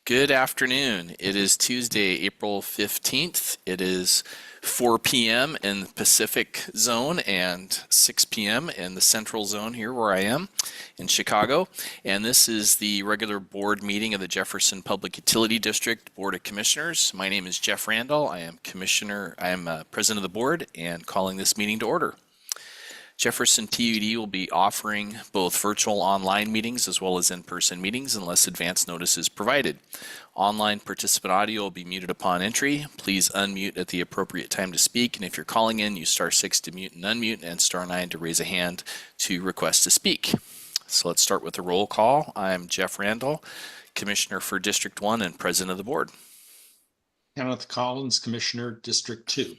Good afternoon. It is Tuesday, April 15th. It is 4 p.m. in the Pacific Zone and 6 p.m. in the Central Zone here where I am in Chicago. And this is the regular board meeting of the Jefferson Public Utility District Board of Commissioners. My name is Jeff Randall. I am president of the board and calling this meeting to order. Jefferson PUD will be offering both virtual online meetings as well as in-person meetings unless advance notice is provided. Online participant audio will be muted upon entry. Please unmute at the appropriate time to speak, and if you're calling in, use *6 to mute and unmute and *9 to raise a hand to request to speak. So let's start with the roll call. I'm Jeff Randall, Commissioner for District 1 and President of the Board. Kenneth Collins, Commissioner, District 2.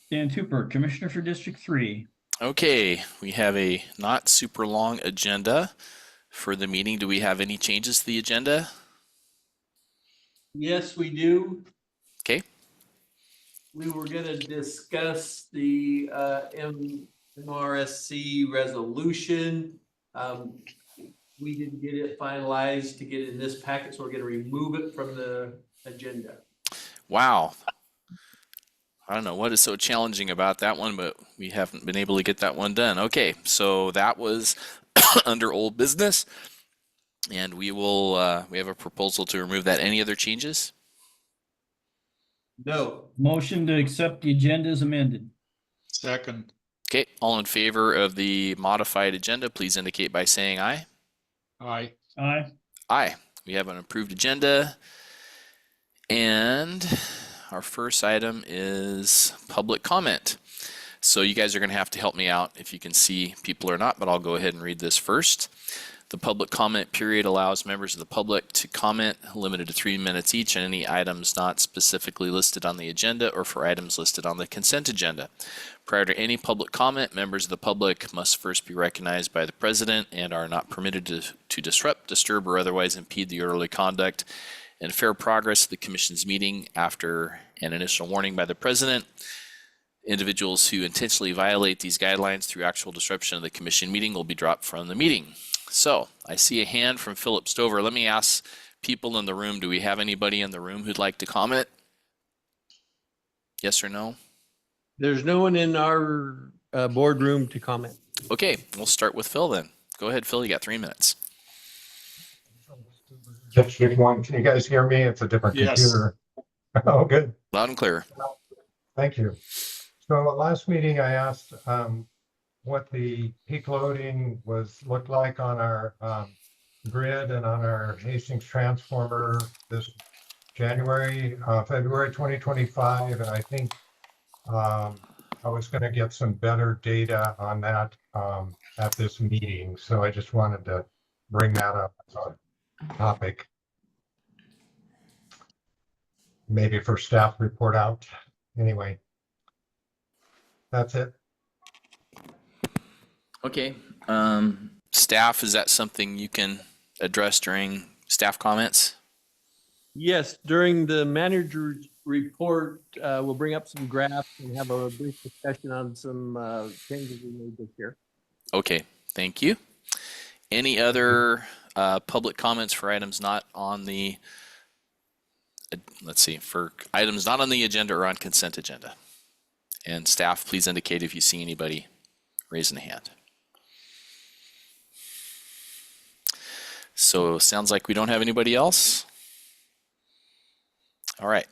Dan Tupper, Commissioner for District 3. Okay, we have a not super long agenda for the meeting. Do we have any changes to the agenda? Yes, we do. Okay. We were going to discuss the MRSC resolution. We didn't get it finalized to get it in this packet, so we're going to remove it from the agenda. Wow. I don't know what is so challenging about that one, but we haven't been able to get that one done. Okay, so that was under old business, and we have a proposal to remove that. Any other changes? No. Motion to accept the agenda as amended. Second. Okay, all in favor of the modified agenda, please indicate by saying aye. Aye. Aye. Aye. We have an approved agenda, and our first item is public comment. So you guys are going to have to help me out if you can see people or not, but I'll go ahead and read this first. The public comment period allows members of the public to comment, limited to 3 minutes each, on any items not specifically listed on the agenda or for items listed on the consent agenda. Prior to any public comment, members of the public must first be recognized by the president and are not permitted to disrupt, disturb, or otherwise impede the orderly conduct and fair progress of the Commission's meeting. After an initial warning by the President, individuals who intentionally violate these guidelines through actual disruption of the Commission meeting will be dropped from the meeting. So I see a hand from Philip Stover. Let me ask people in the room, do we have anybody in the room who'd like to comment? Yes or no? There's no one in our boardroom to comment. Okay, we'll start with Phil then. Go ahead, Phil, you got 3 minutes. Just one. Can you guys hear me? It's a different computer. Oh, good. Loud and clear. Thank you. So last meeting I asked what the peak loading looked like on our grid and on our Hastings transformer this February 2025, and I think I was going to get some better data on that at this meeting. So I just wanted to bring that up as a topic, maybe for staff report out. Anyway, that's it. Okay. Staff, is that something you can address during staff comments? Yes, during the manager's report, we'll bring up some graphs and have a brief discussion on some changes we made this year. Okay, thank you. Any other public comments for items not on the, for items not on the agenda or on consent agenda? And staff, please indicate if you see anybody raising a hand. So sounds like we don't have anybody else. All right,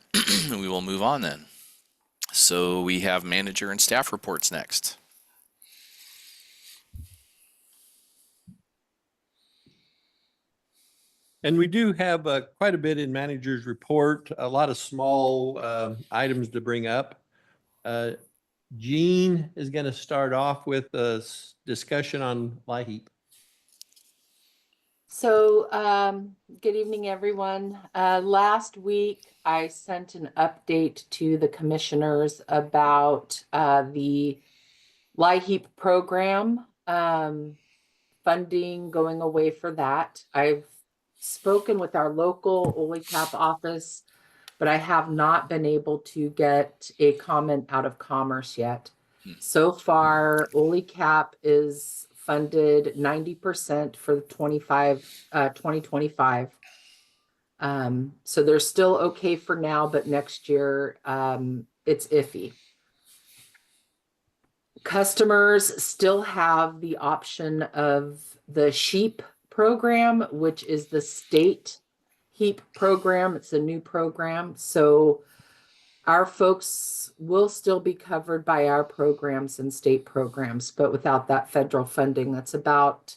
we will move on then. So we have manager and staff reports next. And we do have quite a bit in manager's report, a lot of small items to bring up. Jean is going to start off with a discussion on LIHEAP. So good evening, everyone. Last week, I sent an update to the commissioners about the LIHEAP program, funding going away for that. I've spoken with our local OLICAP office, but I have not been able to get a comment out of Commerce yet. So far, OLICAP is funded 90% for 2025. So they're still okay for now, but next year, it's iffy. Customers still have the option of the SHEEP program, which is the state HEAP program. It's a new program. So our folks will still be covered by our programs and state programs, but without that federal funding, it's about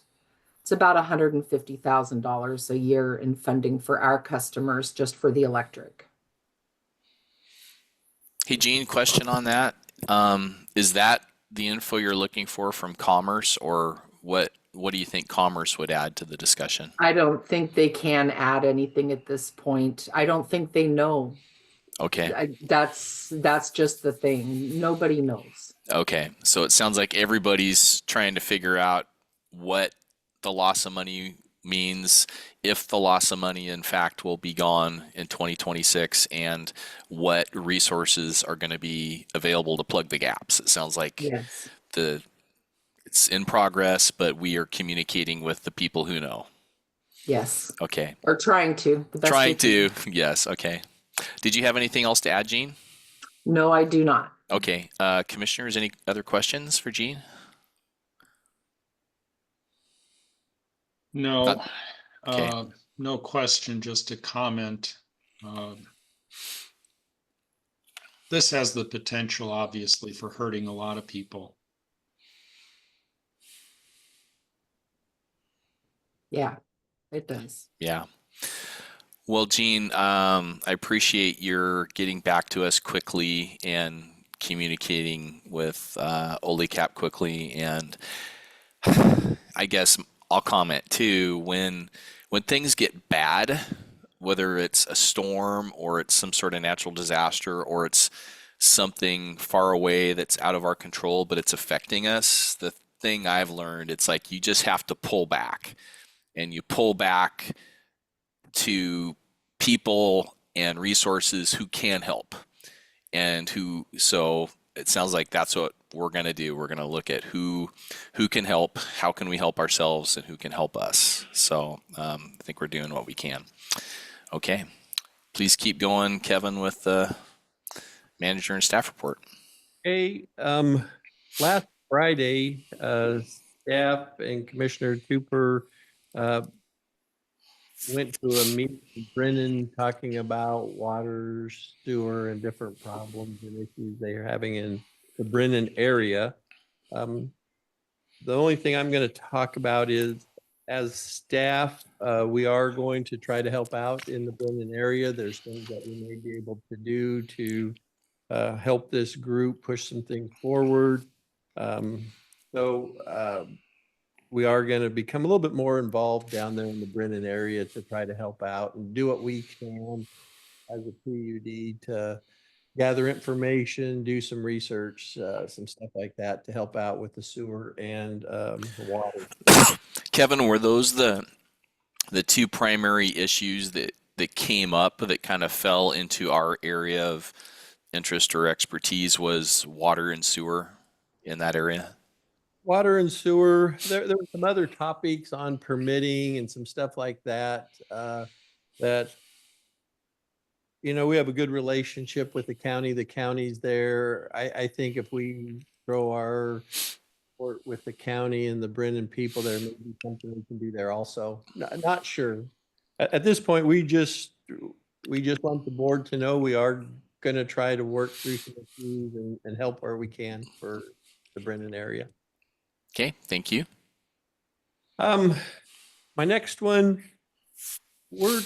$150,000 a year in funding for our customers just for the electric. Hey, Gene, question on that. Is that the info you're looking for from Commerce, or what do you think Commerce would add to the discussion? I don't think they can add anything at this point. I don't think they know. Okay. That's just the thing. Nobody knows. Okay. So it sounds like everybody's trying to figure out what the loss of money means, if the loss of money in fact will be gone in 2026, and what resources are going to be available to plug the gaps. It sounds like Yes. it's in progress, but we are communicating with the people who know. Yes. Okay. Or trying to. The best Trying we to. can. Yes. Okay. Did you have anything else to add, Gene? No, I do not. Okay. Commissioners, any other questions for Gene? No, Okay. no question, just a comment. This has the potential, obviously, for hurting a lot of people. Yeah, it does. Yeah. Well, Gene, I appreciate your getting back to us quickly and communicating with OLECAP quickly. And I guess I'll comment too, when things get bad, whether it's a storm or it's some sort of natural disaster or it's something far away that's out of our control, but it's affecting us, the thing I've learned, it's like you just have to pull back, and you pull back to people and resources who can help, and so it sounds like that's what we're going to do. We're going to look at who can help, how can we help ourselves, and who can help us. So I think we're doing what we can. Okay. Please keep going, Kevin, with the manager and staff report. Hey, last Friday, staff and Commissioner Cooper went to a meeting in Brennan talking about water, sewer, and different problems and issues they are having in the Brennan area. The only thing I'm going to talk about is, as staff, we are going to try to help out in the Brennan area. There's things that we may be able to do to help this group push some things forward. We are going to become a little bit more involved down there in the Brennan area to try to help out and do what we can as a PUD to gather information, do some research, some stuff like that to help out with the sewer and the water. Kevin, were those the two primary issues that came up that kind of fell into our area of interest or expertise? Was water and sewer in that area? Water and sewer. There were some other topics on permitting and some stuff like that. That we have a good relationship with the county. The county's there. I think if we throw our support with the county and the Brennan people, there may be something we can do there also. Not sure. At this point, we just want the board to know we are going to try to work through some issues and help where we can for the Brennan area. Okay, thank you. My next one, we're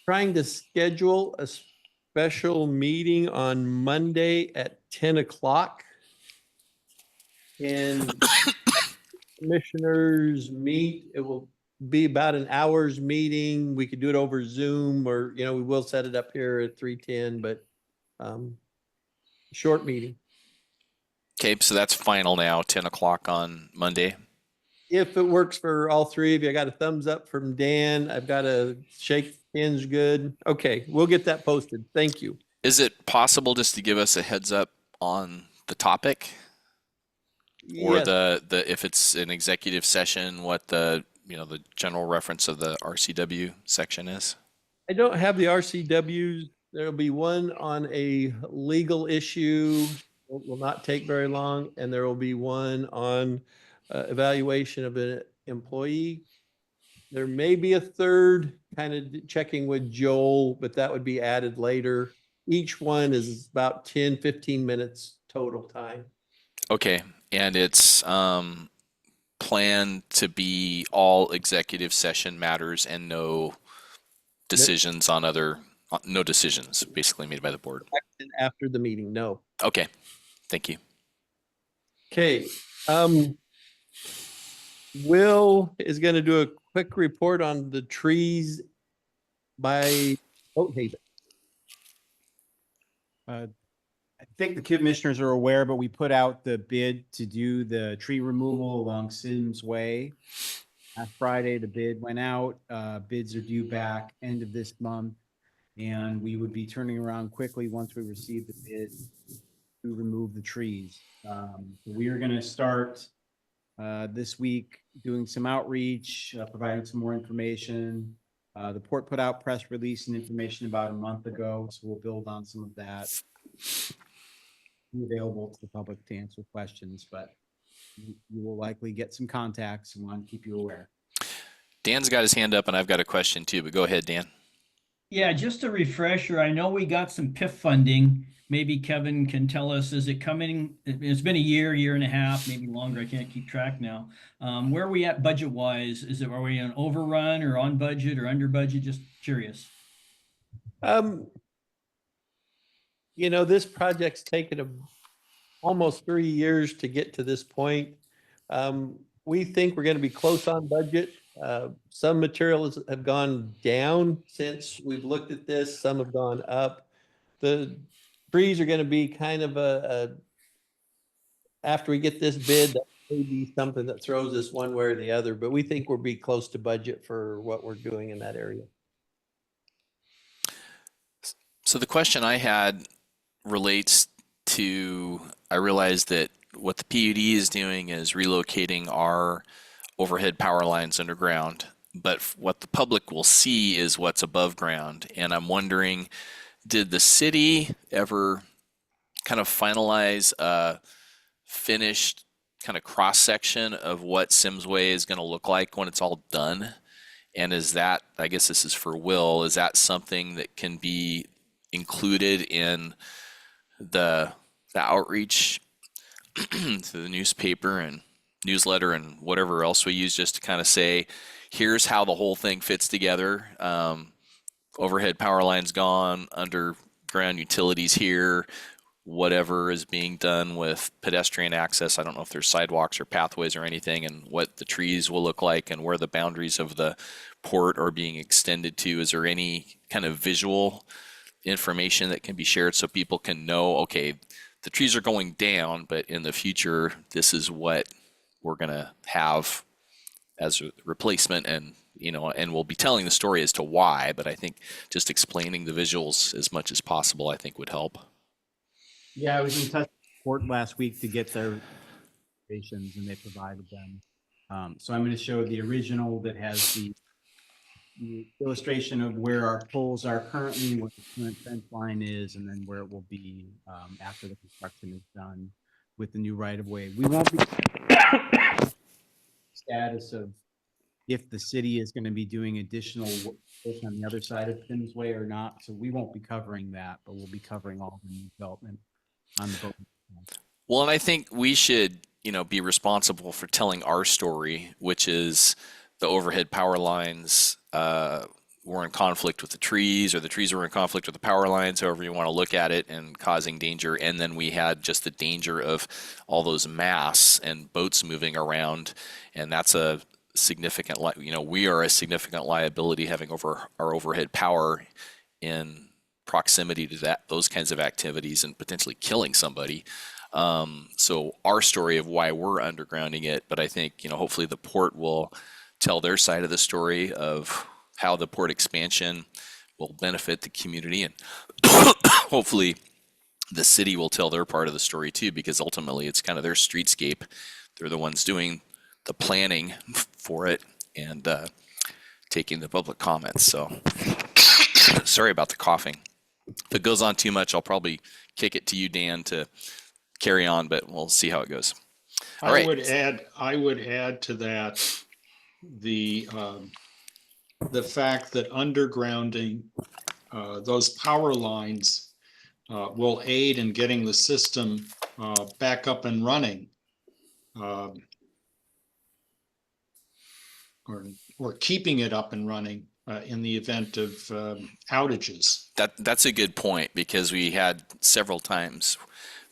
trying to schedule a special meeting on Monday at 10 o'clock. And commissioners meet. It will be about an hour's meeting. We could do it over Zoom, or we will set it up here at 310, but short meeting. Okay, so that's final now, 10 o'clock on Monday. If it works for all three of you, I got a thumbs up from Dan. I've got a shake hands good. Okay, we'll get that posted. Thank you. Is it possible just to give us a heads up on the topic? Or Yes. the if it's an executive session, what the the general reference of the RCW section is? I don't have the RCWs. There'll be one on a legal issue, will not take very long, and there will be one on evaluation of an employee. There may be a third, kind of checking with Joel, but that would be added later. Each one is about 10, 15 minutes total time. Okay, and it's planned to be all executive session matters and no decisions on other, no decisions basically made by the board. And after the meeting, no. Okay, thank you. Okay. Will is going to do a quick report on the trees by Oak Haven. I think the commissioners are aware, but we put out the bid to do the tree removal along Sims Way. Last Friday, the bid went out. Bids are due back end of this month. And we would be turning around quickly once we receive the bid to remove the trees. We are going to start this week doing some outreach, providing some more information. The port put out press release and information about a month ago, so we'll build on some of that. Be available to the public to answer questions, but you will likely get some contacts and want to keep you aware. Dan's got his hand up and I've got a question too, but go ahead, Dan. Yeah, just a refresher. I know we got some PIF funding. Maybe Kevin can tell us, is it coming? It's been a year and a half, maybe longer. I can't keep track now. Where are we at budget wise? Are we an overrun or on budget or under budget? Just curious. You know, this project's taken almost 3 years to get to this point. We think we're going to be close on budget. Some materials have gone down since we've looked at this. Some have gone up. The trees are going to be kind of after we get this bid, that may be something that throws us one way or the other, but we think we'll be close to budget for what we're doing in that area. So the question I had relates to, I realized that what the PUD is doing is relocating our overhead power lines underground, but what the public will see is what's above ground. And I'm wondering, did the city ever kind of finalize a finished kind of cross section of what Sims Way is going to look like when it's all done? And is that, I guess this is for Will, is that something that can be included in the outreach to the newspaper and newsletter and whatever else we use, just to kind of say, here's how the whole thing fits together. Overhead power lines gone, underground utilities here, whatever is being done with pedestrian access. I don't know if there's sidewalks or pathways or anything, and what the trees will look like and where the boundaries of the port are being extended to. Is there any kind of visual information that can be shared so people can know, okay, the trees are going down, but in the future, this is what we're going to have as a replacement, and and we'll be telling the story as to why, but I think just explaining the visuals as much as possible, I think would help. Yeah, I was in touch with the port last week to get their recommendations, and they provided them. So I'm going to show the original that has the illustration of where our poles are currently, what the current fence line is, and then where it will be after the construction is done with the new right-of-way. We won't be status of if the city is going to be doing additional work on the other side of Sims Way or not. So we won't be covering that, but we'll be covering all the new development on the boat. Well, and I think we should, be responsible for telling our story, which is the overhead power lines were in conflict with the trees, or the trees were in conflict with the power lines, however you want to look at it, and causing danger. And then we had just the danger of all those masts and boats moving around, and that's a significant, we are a significant liability having over our overhead power in proximity to those kinds of activities and potentially killing somebody. So our story of why we're undergrounding it, but I think, hopefully the port will tell their side of the story of how the port expansion will benefit the community, and hopefully the city will tell their part of the story too, because ultimately it's kind of their streetscape. They're the ones doing the planning for it and taking the public comments. So Sorry about the coughing. If it goes on too much, I'll probably kick it to you, Dan, to carry on, but we'll see how it goes. All right. I would add to that the fact that undergrounding those power lines will aid in getting the system back up and running, or keeping it up and running in the event of outages. That's a good point, because we had several times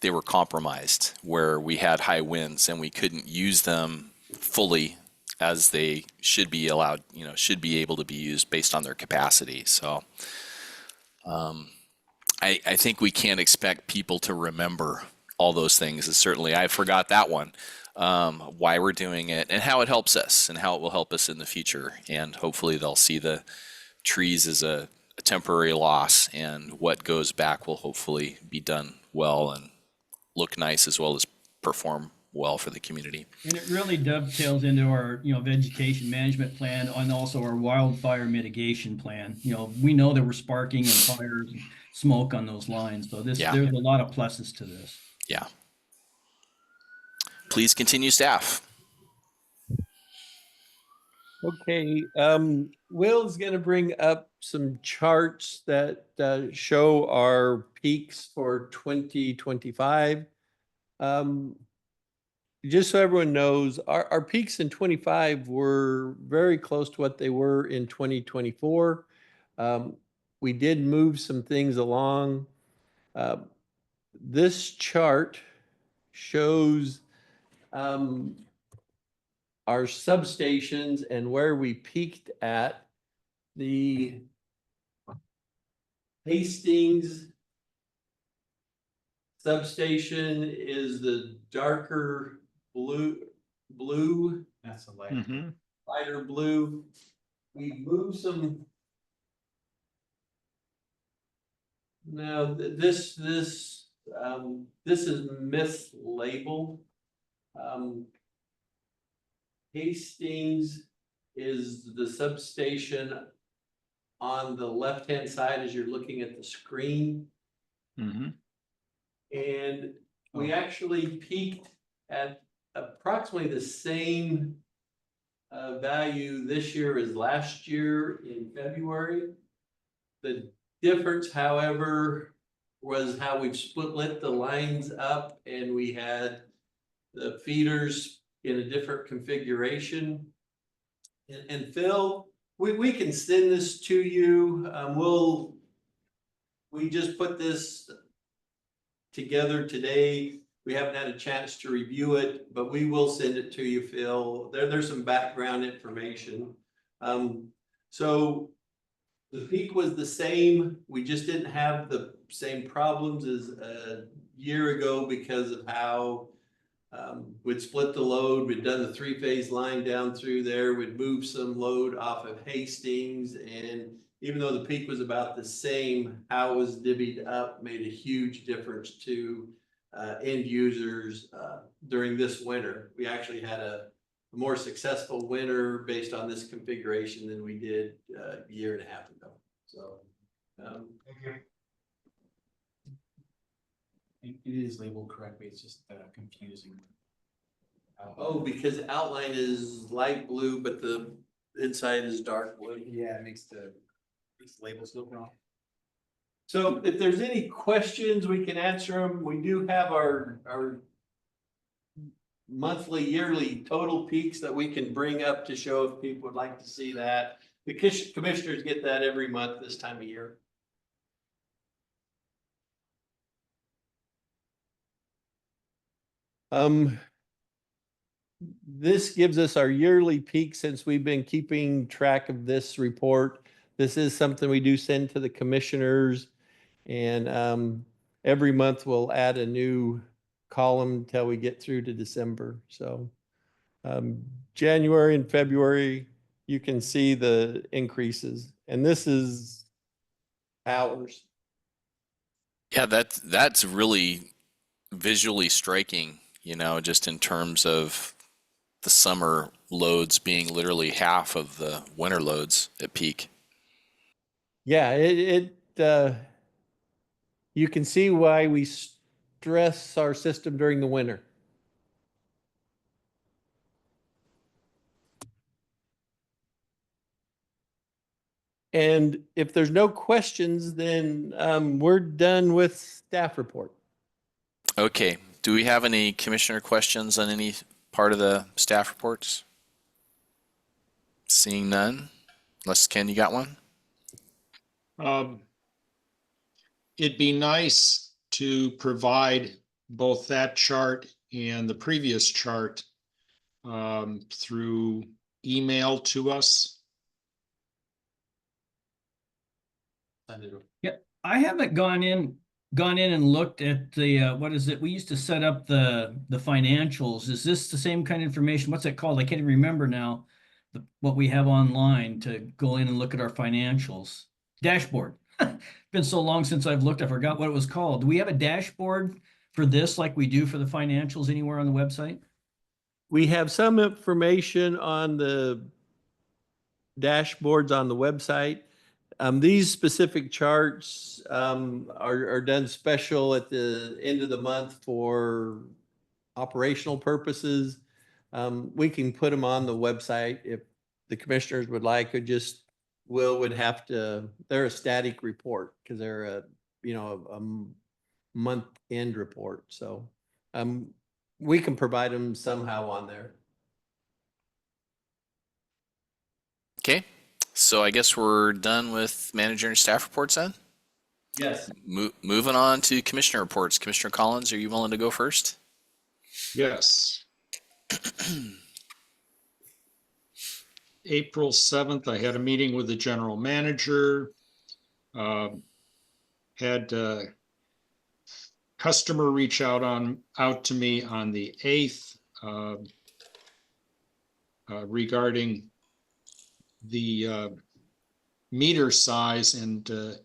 they were compromised where we had high winds and we couldn't use them fully as they should be allowed, should be able to be used based on their capacity. So I think we can't expect people to remember all those things. And certainly I forgot that one, why we're doing it and how it helps us and how it will help us in the future. And hopefully they'll see the trees as a temporary loss, and what goes back will hopefully be done well and look nice, as well as perform well for the community. And it really dovetails into our, vegetation management plan and also our wildfire mitigation plan. We know that we're sparking and fires and smoke on those lines. So there's a lot of pluses to this. Yeah. Please continue, staff. Okay, Will's going to bring up some charts that show our peaks for 2025. Just so everyone knows, our peaks in 25 were very close to what they were in 2024. We did move some things along. This chart shows our substations and where we peaked at. The Hastings substation is the darker blue, That's a light. Mm-hmm. lighter blue. We moved some. Now this is mislabeled. Hastings is the substation on the left-hand side as you're looking at the screen. Mm-hmm. And we actually peaked at approximately the same value this year as last year in February. The difference, however, was how we've split the lines up, and we had the feeders in a different configuration. And Phil, we can send this to you. We just put this together today. We haven't had a chance to review it, but we will send it to you, Phil. There's some background information. So the peak was the same. We just didn't have the same problems as a year ago because of how we'd split the load. We'd done the 3-phase line down through there. We'd moved some load off of Hastings, and even though the peak was about the same, how it was divvied up made a huge difference to end users during this winter. We actually had a more successful winter based on this configuration than we did a year and a half ago. So Thank you. It is labeled correctly. It's just confusing. oh, because the outline is light blue, but the inside is dark blue. Yeah, it makes the labels look wrong. So if there's any questions, we can answer them. We do have our monthly, yearly total peaks that we can bring up to show if people would like to see that. The commissioners get that every month this time of year. This gives us our yearly peak since we've been keeping track of this report. This is something we do send to the commissioners, and every month we'll add a new column till we get through to December. So January and February, you can see the increases, and this is hours. Yeah, that's really visually striking, just in terms of the summer loads being literally half of the winter loads at peak. Yeah, you can see why we stress our system during the winter. And if there's no questions, then we're done with staff report. Okay. Do we have any commissioner questions on any part of the staff reports? Seeing none. Unless Ken, you got one? It'd be nice to provide both that chart and the previous chart through email to us. Yeah, I haven't gone in and looked at the what is it? We used to set up the financials. Is this the same kind of information? What's it called? I can't even remember now. What we have online to go in and look at our financials. Dashboard. Been so long since I've looked, I forgot what it was called. Do we have a dashboard for this like we do for the financials anywhere on the website? We have some information on the dashboards on the website. These specific charts are done special at the end of the month for operational purposes. We can put them on the website if the commissioners would like, or just Will would have to, they're a static report because they're a month end report. So we can provide them somehow on there. Okay. So I guess we're done with manager and staff reports then? Yes. Moving on to commissioner reports. Commissioner Collins, are you willing to go first? Yes. April 7th, I had a meeting with the general manager. Had a customer reach out to me on the 8th regarding the meter size and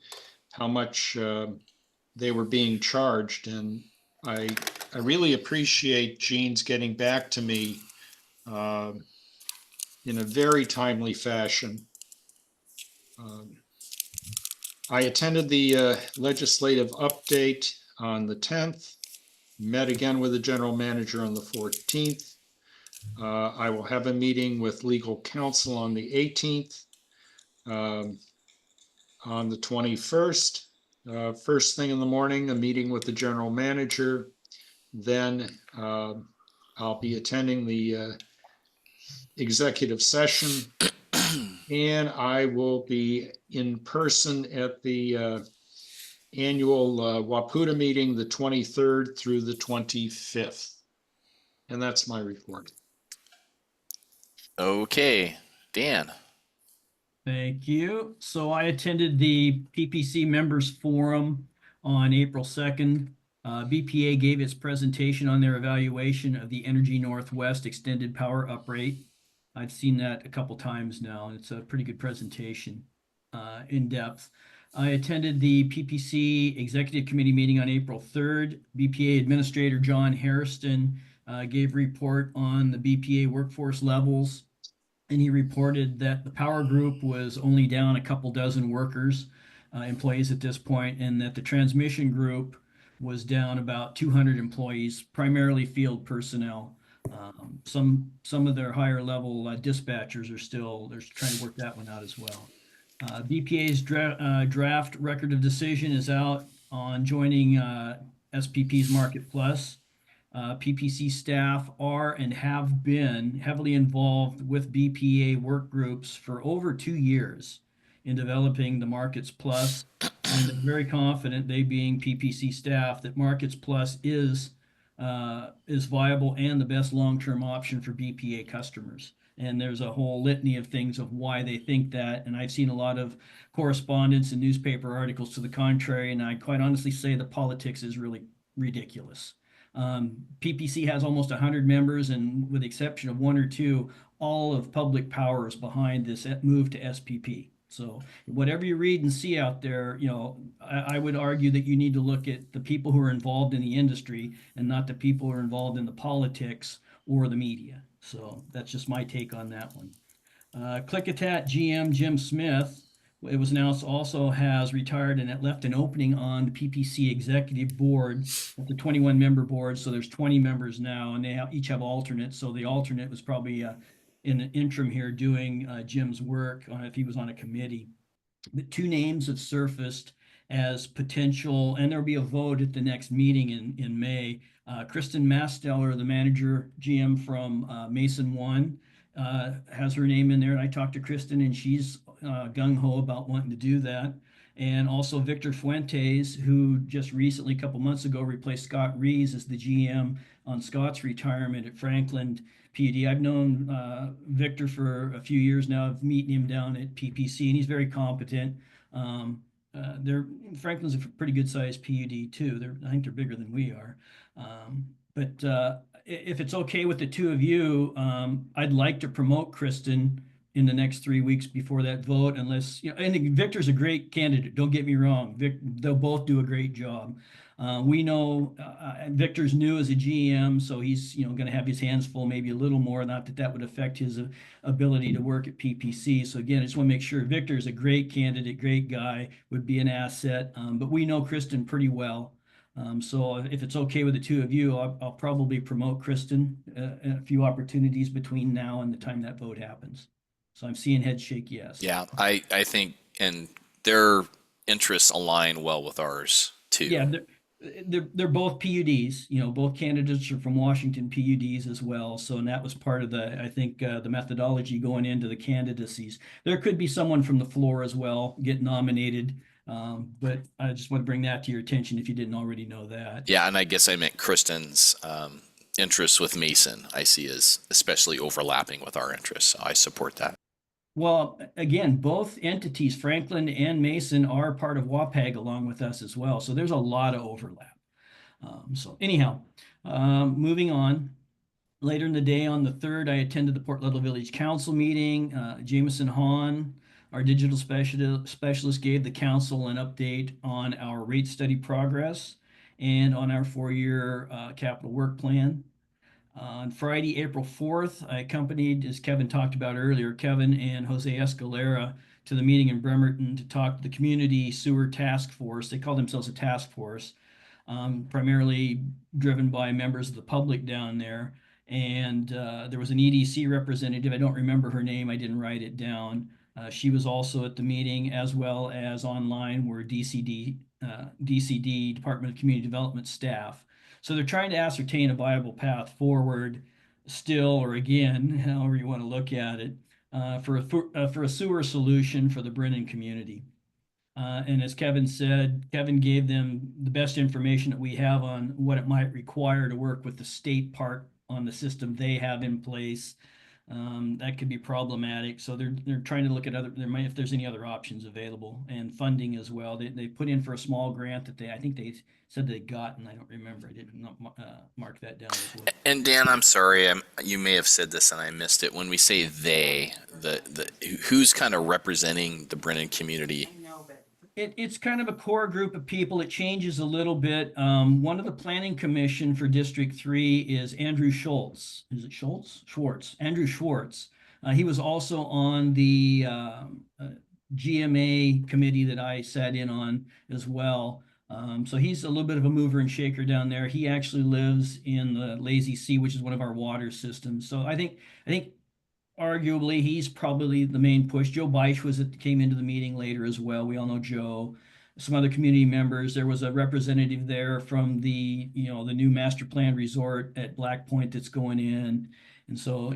how much they were being charged. And I really appreciate Gene's getting back to me in a very timely fashion. I attended the legislative update on the 10th, met again with the general manager on the 14th. I will have a meeting with legal counsel on the 18th. On the 21st, first thing in the morning, a meeting with the general manager. Then I'll be attending the executive session, and I will be in person at the annual WAPUTA meeting, the 23rd through the 25th. And that's my report. Okay. Dan. Thank you. So I attended the PPC Members Forum on April 2nd. BPA gave its presentation on their evaluation of the Energy Northwest Extended Power Uprate. I've seen that a couple times now, and it's a pretty good presentation, in depth. I attended the PPC Executive Committee meeting on April 3rd. BPA Administrator John Hairston gave a report on the BPA workforce levels, and he reported that the power group was only down a couple dozen workers, employees at this point, and that the transmission group was down about 200 employees, primarily field personnel. Some of their higher level dispatchers are still, they're trying to work that one out as well. BPA's draft record of decision is out on joining SPP's Market Plus. PPC staff are and have been heavily involved with BPA work groups for over 2 years in developing the Markets Plus, and they're very confident, they being PPC staff, that Markets Plus is viable and the best long-term option for BPA customers. And there's a whole litany of things of why they think that. And I've seen a lot of correspondence and newspaper articles to the contrary. And I quite honestly say the politics is really ridiculous. PPC has almost 100 members, and with the exception of 1 or 2, all of public power is behind this move to SPP. So whatever you read and see out there, I would argue that you need to look at the people who are involved in the industry and not the people who are involved in the politics or the media. So that's just my take on that one. Clickitat GM Jim Smith it was announced, also has retired, and it left an opening on the PPC executive board, the 21-member board. So there's 20 members now, and they each have alternates. So the alternate was probably in the interim here doing Jim's work if he was on a committee. The two names have surfaced as potential, and there'll be a vote at the next meeting in May. Kristen Masteller, the manager GM from Mason One, has her name in there. And I talked to Kristen, and she's gung-ho about wanting to do that. And also Victor Fuentes, who just recently, a couple months ago, replaced Scott Rees as the GM on Scott's retirement at Franklin PUD. I've known Victor for a few years now. I've met him down at PPC, and he's very competent. Franklin's a pretty good sized PUD too. I think they're bigger than we are. But if it's okay with the two of you, I'd like to promote Kristen in the next 3 weeks before that vote, unless, you know, and Victor's a great candidate. Don't get me wrong. They'll both do a great job. We know Victor's new as a GM, so he's, you know, going to have his hands full, maybe a little more. Not that that would affect his ability to work at PPC. So again, I just want to make sure Victor's a great candidate, great guy, would be an asset. But we know Kristen pretty well. So if it's okay with the two of you, I'll probably promote Kristen a few opportunities between now and the time that vote happens. So I'm seeing heads shake yes. Yeah, I think, and their interests align well with ours too. Yeah, they're both PUDs. You know, both candidates are from Washington PUDs as well. So, and that was part of I think, the methodology going into the candidacies. There could be someone from the floor as well get nominated. But I just want to bring that to your attention if you didn't already know that. Yeah, and I guess I meant Kristen's interests with Mason, I see as especially overlapping with our interests. So I support that. Well, again, both entities, Franklin and Mason, are part of WAPAG along with us as well. So there's a lot of overlap. So anyhow, moving on. Later in the day on the 3rd, I attended the Port Little Village Council meeting. Jameson Hahn, our digital specialist, gave the council an update on our rate study progress and on our 4-year capital work plan. On Friday, April 4th, I accompanied, as Kevin talked about earlier, Kevin and Jose Escalera to the meeting in Bremerton to talk to the Community Sewer Task Force. They call themselves a task force, primarily driven by members of the public down there. And there was an EDC representative. I don't remember her name. I didn't write it down. She was also at the meeting, as well as online were DCD, Department of Community Development staff. So they're trying to ascertain a viable path forward still, or again, however you want to look at it, for a sewer solution for the Brennan community. And as Kevin said, Kevin gave them the best information that we have on what it might require to work with the state part on the system they have in place. That could be problematic. So they're trying to look at if there's any other options available, and funding as well. They put in for a small grant that I think they said they'd gotten. I don't remember. I didn't mark that down as well. And Dan, I'm sorry, you may have said this and I missed it. When we say they, who's kind of representing the Brennan community? It's kind of a core group of people. It changes a little bit. One of the planning commission for District 3 is Andrew Schultz. Is it Schultz? Schwartz. Andrew Schwartz. He was also on the GMA committee that I sat in on as well. So he's a little bit of a mover and shaker down there. He actually lives in the Lazy Sea, which is one of our water systems. So I think arguably he's probably the main push. Joe Beisch came into the meeting later as well. We all know Joe. Some other community members. There was a representative there from the new master plan resort at Black Point that's going in. And so,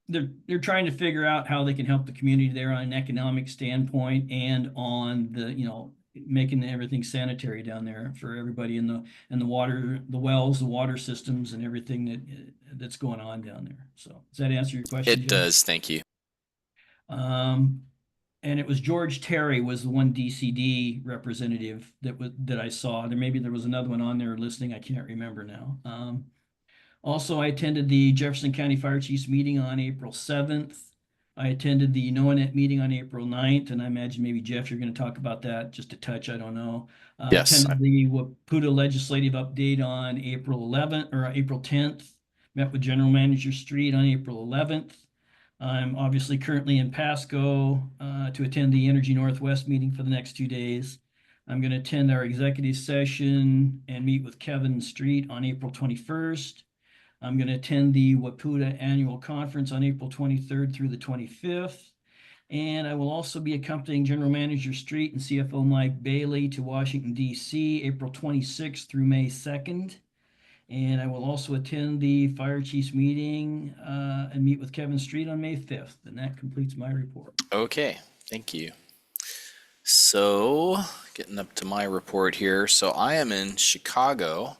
they're trying to figure out how they can help the community there on an economic standpoint and on the, making everything sanitary down there for everybody in the water, the wells, the water systems, and everything that's going on down there. So does that answer your question? It Jim? does. Thank you. And it was George Terry was the one DCD representative that I saw. There was another one on there listening. I can't remember now. Also, I attended the Jefferson County Fire Chiefs meeting on April 7th. I attended the NOAANET meeting on April 9th, and I imagine maybe, Jeff, you're going to talk about that just a touch. I don't know. Yes. Attended the Waputa legislative update on April 11th or April 10th. Met with General Manager Street on April 11th. I'm obviously currently in Pasco to attend the Energy Northwest meeting for the next 2 days. I'm going to attend our executive session and meet with Kevin Street on April 21st. I'm going to attend the Waputa Annual Conference on April 23rd through the 25th. And I will also be accompanying General Manager Street and CFO Mike Bailey to Washington, D.C., April 26th through May 2nd. And I will also attend the Fire Chiefs meeting and meet with Kevin Street on May 5th. And that completes my report. Okay, thank you. So, getting up to my report here. So, I am in Chicago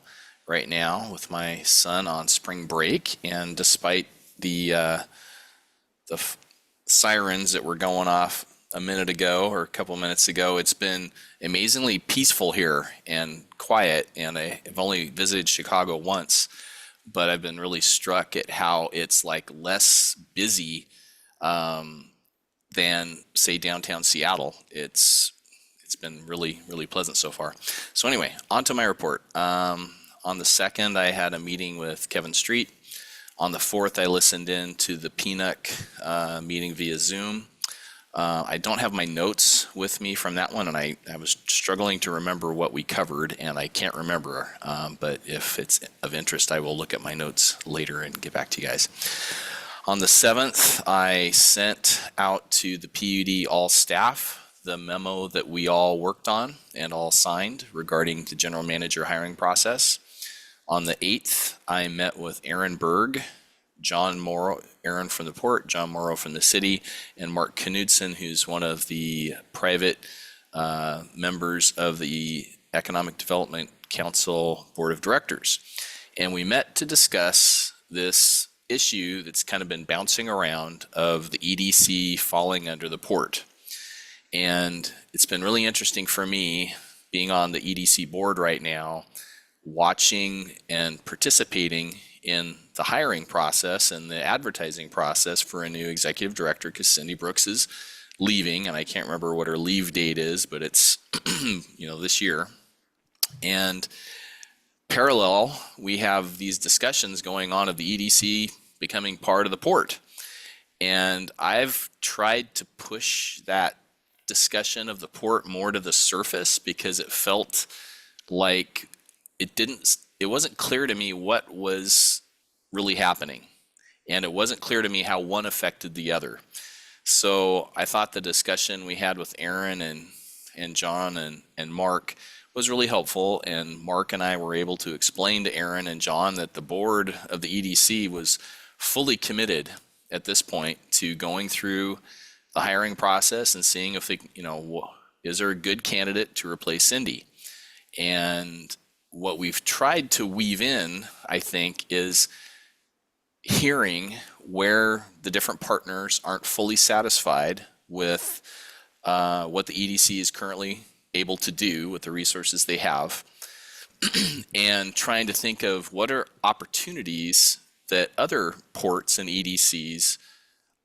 right now with my son on spring break, and despite the sirens that were going off a minute ago or a couple minutes ago, it's been amazingly peaceful here and quiet. And I've only visited Chicago once, but I've been really struck at how it's like less busy than say downtown Seattle. It's been really, really pleasant so far. So anyway, on to my report. On the 2nd, I had a meeting with Kevin Street. On the 4th, I listened in to the PNUC meeting via Zoom. I don't have my notes with me from that one, and I was struggling to remember what we covered, and I can't remember. But if it's of interest, I will look at my notes later and get back to you guys. On the 7th, I sent out to the PUD all staff the memo that we all worked on and all signed regarding the general manager hiring process. On the 8th, I met with Aaron Berg, John Morrow, Aaron from the port, John Morrow from the city, and Mark Knudsen, who's one of the private members of the Economic Development Council Board of Directors. And we met to discuss this issue that's kind of been bouncing around of the EDC falling under the port. And it's been really interesting for me being on the EDC board right now, watching and participating in the hiring process and the advertising process for a new executive director, because Cindy Brooks is leaving, and I can't remember what her leave date is, but it's this year. And parallel, we have these discussions going on of the EDC becoming part of the port. And I've tried to push that discussion of the port more to the surface because it felt like it wasn't clear to me what was really happening. And it wasn't clear to me how one affected the other. So I thought the discussion we had with Aaron and John and Mark was really helpful. And Mark and I were able to explain to Aaron and John that the board of the EDC was fully committed at this point to going through the hiring process and seeing if they, is there a good candidate to replace Cindy? And what we've tried to weave in, I think, is hearing where the different partners aren't fully satisfied with what the EDC is currently able to do with the resources they have, and trying to think of what are opportunities that other ports and EDCs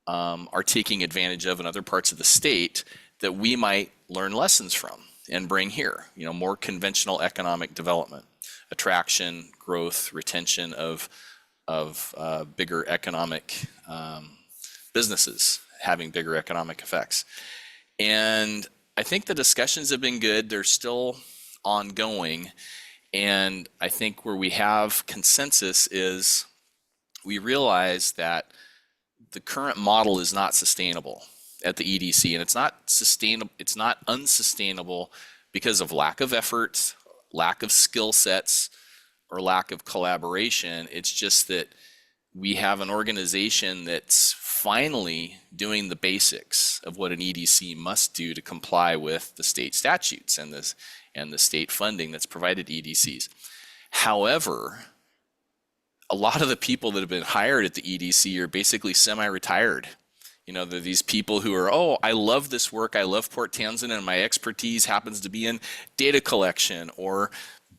are taking advantage of in other parts of the state that we might learn lessons from and bring here. More conventional economic development, attraction, growth, retention of bigger economic businesses having bigger economic effects. And I think the discussions have been good. They're still ongoing. And I think where we have consensus is we realize that the current model is not sustainable at the EDC, and it's not sustainable. It's not unsustainable because of lack of effort, lack of skill sets, or lack of collaboration. It's just that we have an organization that's finally doing the basics of what an EDC must do to comply with the state statutes and the state funding that's provided to EDCs. However, a lot of the people that have been hired at the EDC are basically semi-retired. They're these people who are, I love this work. I love Port Townsend, and my expertise happens to be in data collection or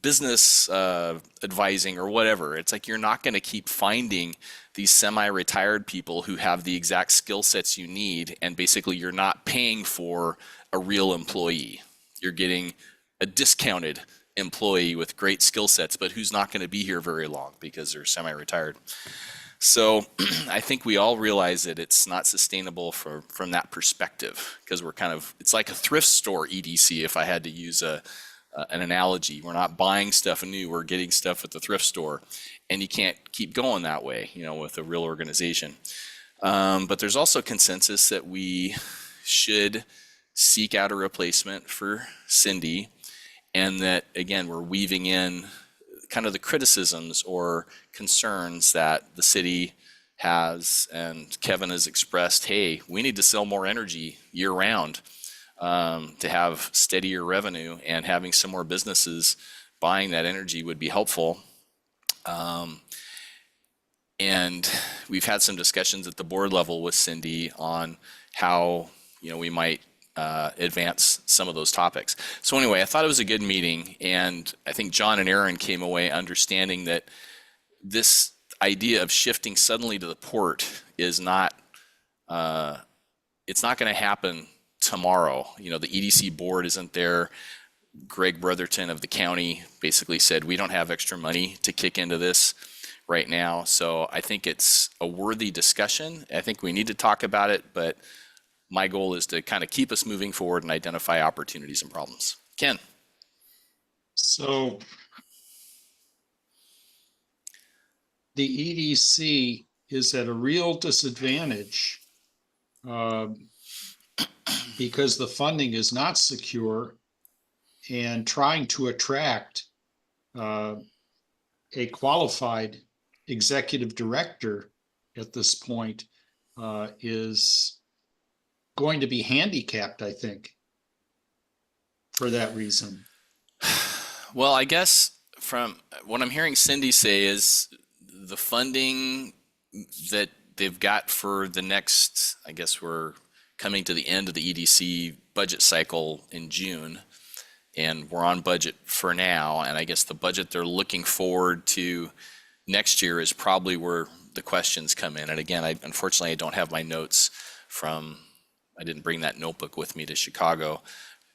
business advising or whatever. It's like you're not going to keep finding these semi-retired people who have the exact skill sets you need, and basically you're not paying for a real employee. You're getting a discounted employee with great skill sets, but who's not going to be here very long because they're semi-retired. So I think we all realize that it's not sustainable from that perspective, because it's like a thrift store EDC. If I had to use an analogy, we're not buying stuff anew, we're getting stuff at the thrift store, and you can't keep going that way, with a real organization. But there's also consensus that we should seek out a replacement for Cindy, and that, again, we're weaving in kind of the criticisms or concerns that the city has, and Kevin has expressed, hey, we need to sell more energy year round to have steadier revenue, and having some more businesses buying that energy would be helpful. And we've had some discussions at the board level with Cindy on how we might advance some of those topics. So anyway, I thought it was a good meeting, and I think John and Aaron came away understanding that this idea of shifting suddenly to the port is not, it's not going to happen tomorrow. The EDC board isn't there. Greg Brotherton of the county basically said, we don't have extra money to kick into this right now. So I think it's a worthy discussion. I think we need to talk about it, but my goal is to kind of keep us moving forward and identify opportunities and problems. Ken. So the EDC is at a real disadvantage because the funding is not secure, and trying to attract a qualified executive director at this point is going to be handicapped, I think, for that reason. Well, I guess from what I'm hearing Cindy say is the funding that they've got for the next, I guess we're coming to the end of the EDC budget cycle in June, and we're on budget for now. And I guess the budget they're looking forward to next year is probably where the questions come in. And again, unfortunately, I don't have my notes I didn't bring that notebook with me to Chicago,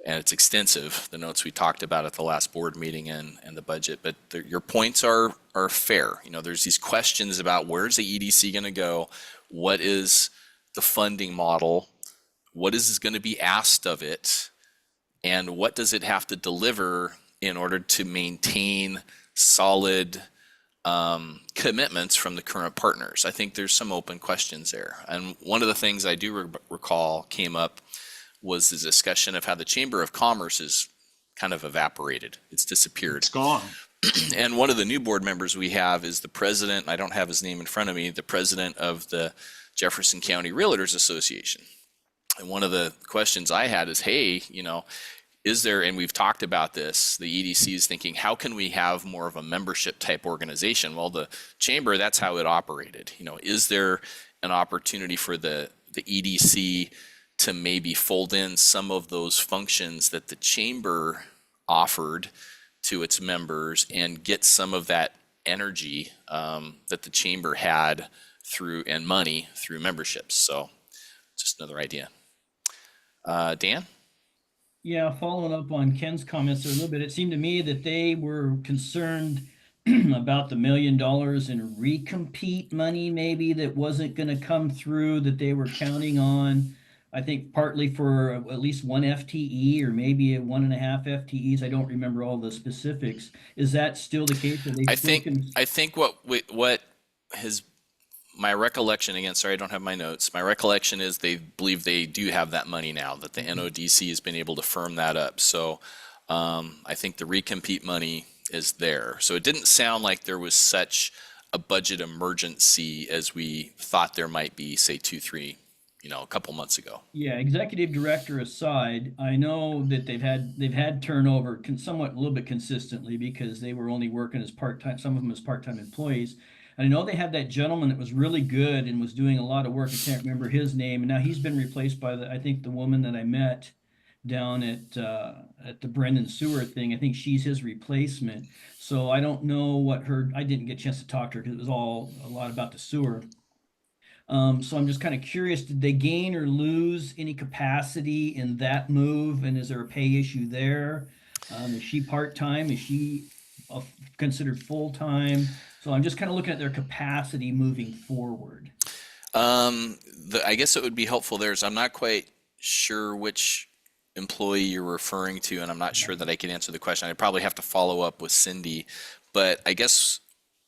and it's extensive, the notes we talked about at the last board meeting and the budget. But your points are fair. There's these questions about where's the EDC going to go? What is the funding model? What is going to be asked of it? And what does it have to deliver in order to maintain solid commitments from the current partners? I think there's some open questions there. And one of the things I do recall came up was the discussion of how the Chamber of Commerce is kind of evaporated. It's disappeared. It's gone. And one of the new board members we have is the president, I don't have his name in front of me, the president of the Jefferson County Realtors Association. And one of the questions I had is, hey, is there, and we've talked about this, the EDC is thinking, how can we have more of a membership type organization? Well, the chamber, that's how it operated. Is there an opportunity for the EDC to maybe fold in some of those functions that the chamber offered to its members and get some of that energy that the chamber had and money through memberships? So just another idea. Dan? Yeah, following up on Ken's comments there a little bit, it seemed to me that they were concerned about the $1 million in recompete money maybe that wasn't going to come through, that they were counting on, I think partly for at least one FTE or maybe 1.5 FTEs. I don't remember all the specifics. Is that still the case? I think what has my recollection, again, sorry, I don't have my notes. My recollection is they believe they do have that money now, that the NODC has been able to firm that up. So I think the recompete money is there. So it didn't sound like there was such a budget emergency as we thought there might be, say, 2-3, a couple months ago. Yeah, executive director aside, I know that they've had turnover somewhat a little bit consistently because they were only working as part-time, some of them as part-time employees. And I know they had that gentleman that was really good and was doing a lot of work. I can't remember his name, and now he's been replaced by I think the woman that I met down at the Brendan Sewer thing. I think she's his replacement. So I don't know I didn't get a chance to talk to her because it was a lot about the sewer. So I'm just kind of curious, did they gain or lose any capacity in that move? And is there a pay issue there? Is she part-time? Is she considered full-time? So I'm just kind of looking at their capacity moving forward. I guess it would be helpful there is I'm not quite sure which employee you're referring to, and I'm not sure that I can answer the question. I'd probably have to follow up with Cindy, but I guess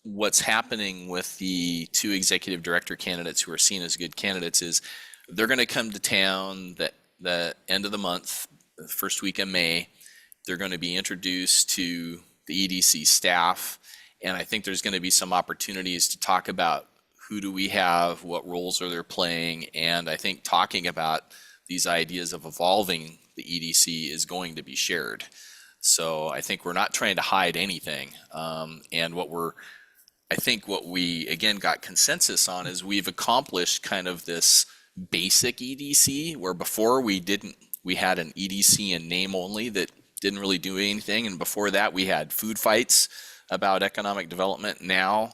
what's happening with the two executive director candidates who are seen as good candidates is they're going to come to town the end of the month, the first week of May. They're going to be introduced to the EDC staff, and I think there's going to be some opportunities to talk about who do we have, what roles are they playing, and I think talking about these ideas of evolving the EDC is going to be shared. So I think we're not trying to hide anything, and I think what we again got consensus on is we've accomplished kind of this basic EDC where before we had an EDC in name only that didn't really do anything, and before that we had food fights about economic development. Now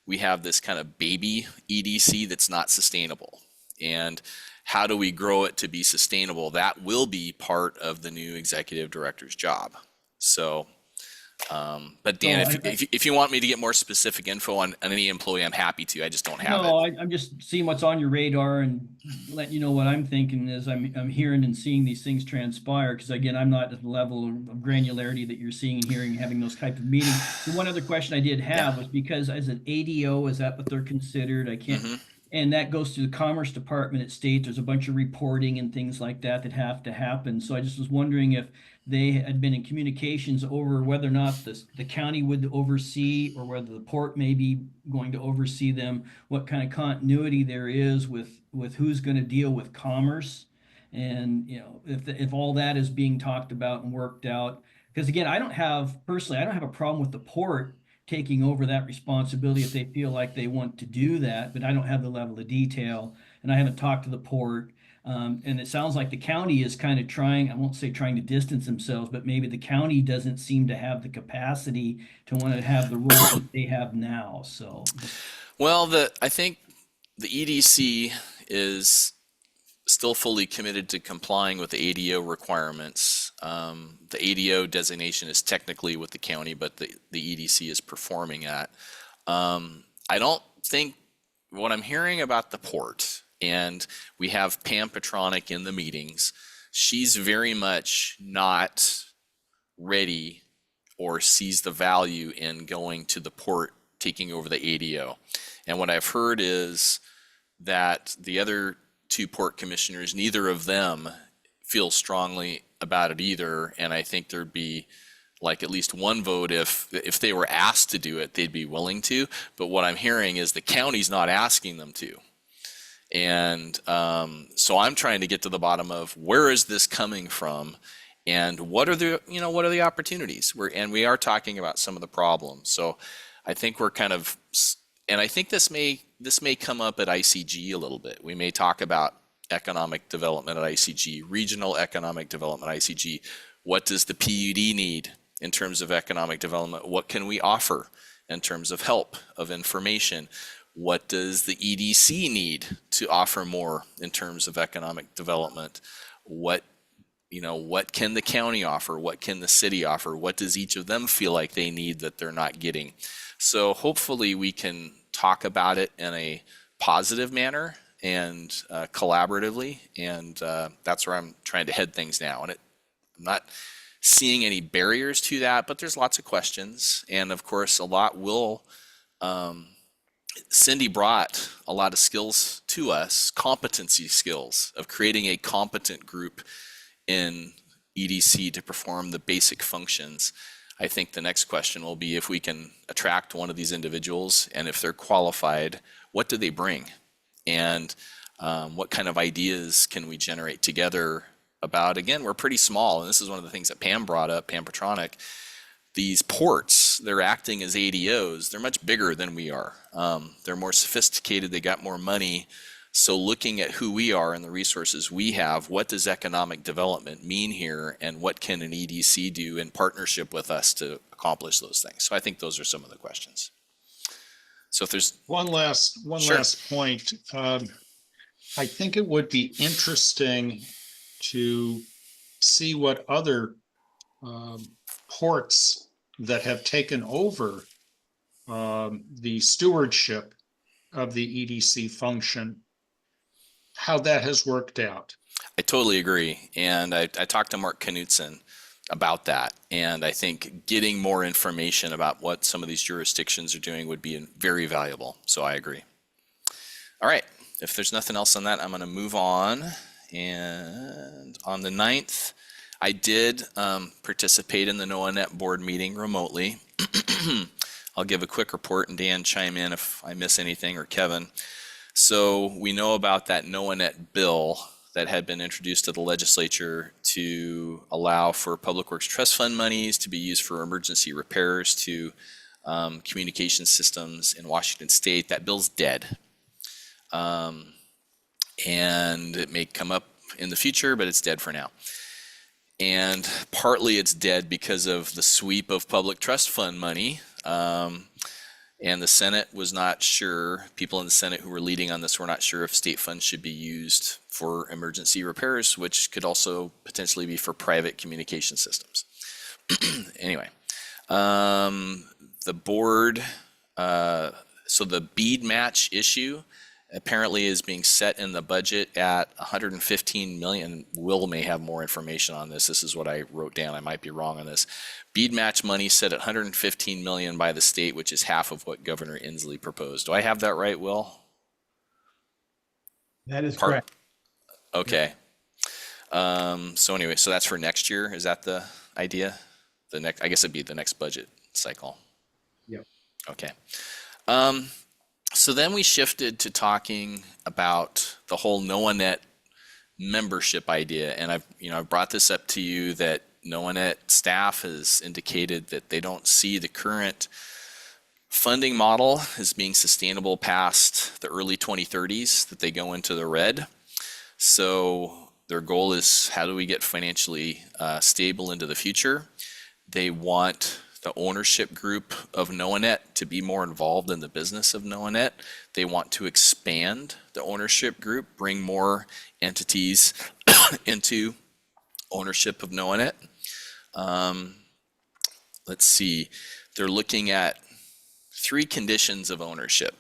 we have this kind of baby EDC that's not sustainable, and how do we grow it to be sustainable? That will be part of the new executive director's job. So but Dan, if you want me to get more specific info on any employee, I'm happy to. I just don't have it. I'm just seeing what's on your radar and letting you know what I'm thinking as I'm hearing and seeing these things transpire. Because again, I'm not at the level of granularity that you're seeing and hearing, having those type of meetings. The one other question I did have was because as an ADO, is that what they're considered? I can't. And that goes to the Commerce Department at state. There's a bunch of reporting and things like that that have to happen. So I just was wondering if they had been in communications over whether or not the county would oversee or whether the port may be going to oversee them, what kind of continuity there is with who's going to deal with commerce. And, if all that is being talked about and worked out, because again, I don't have a problem with the port taking over that responsibility if they feel like they want to do that, but I don't have the level of detail and I haven't talked to the port. And it sounds like the county is kind of trying, I won't say trying to distance themselves, but maybe the county doesn't seem to have the capacity to want to have the role that they have now. So, well, I think the EDC is still fully committed to complying with the ADO requirements. The ADO designation is technically with the county, but the EDC is performing at. I don't think what I'm hearing about the port, and we have Pam Petronic in the meetings, she's very much not ready or sees the value in going to the port, taking over the ADO. And what I've heard is that the other two port commissioners, neither of them feel strongly about it either. And I think there'd be like at least one vote if they were asked to do it, they'd be willing to. But what I'm hearing is the county's not asking them to. And so I'm trying to get to the bottom of where is this coming from, and what are the opportunities? We are talking about some of the problems. So I think we're kind of, and I think this may come up at ICG a little bit. We may talk about economic development at ICG, regional economic development at ICG. What does the PUD need in terms of economic development? What can we offer in terms of help, of information? What does the EDC need to offer more in terms of economic development? What can the county offer? What can the city offer? What does each of them feel like they need that they're not getting? So hopefully we can talk about it in a positive manner and collaboratively, and that's where I'm trying to head things now. And I'm not seeing any barriers to that, but there's lots of questions, and of course a lot will. Cindy brought a lot of skills to us, competency skills of creating a competent group in EDC to perform the basic functions. I think the next question will be if we can attract one of these individuals, and if they're qualified, what do they bring? And what kind of ideas can we generate together about, again, we're pretty small, and this is one of the things that Pam brought up, Pam Petronic. These ports, they're acting as ADOs. They're much bigger than we are. They're more sophisticated. They got more money. So looking at who we are and the resources we have, what does economic development mean here, and what can an EDC do in partnership with us to accomplish those things? So I think those are some of the questions. So if there's one last point, I think it would be interesting to see what other ports that have taken over the stewardship of the EDC function, how that has worked out. I totally agree. And I talked to Mark Knutson about that. And I think getting more information about what some of these jurisdictions are doing would be very valuable. So I agree. All right. If there's nothing else on that, I'm going to move on. And on the 9th, I did participate in the NOAANet board meeting remotely. I'll give a quick report and Dan chime in if I miss anything, or Kevin. So we know about that NOAANet bill that had been introduced to the legislature to allow for Public Works Trust Fund monies to be used for emergency repairs to communication systems in Washington State. That bill's dead. And it may come up in the future, but it's dead for now. And partly it's dead because of the sweep of public trust fund money. And the Senate was not sure, people in the Senate who were leading on this were not sure if state funds should be used for emergency repairs, which could also potentially be for private communication systems. Anyway, the board, so the bead match issue apparently is being set in the budget at 115 million. Will may have more information on this. This is what I wrote down. I might be wrong on this. Bead match money set at 115 million by the state, which is half of what Governor Inslee proposed. Do I have that right, Will? That is correct. Okay. So anyway, so that's for next year. Is that the idea? The next, I guess it'd be the next budget cycle. Yep. Okay. So then we shifted to talking about the whole NOAANet membership idea, and I've brought this up to you that NOAANet staff has indicated that they don't see the current funding model as being sustainable past the early 2030s, that they go into the red. So their goal is, how do we get financially stable into the future? They want the ownership group of NOAANet to be more involved in the business of NOAANet. They want to expand the ownership group, bring more entities into ownership of NOAANet. Let's see, they're looking at 3 conditions of ownership,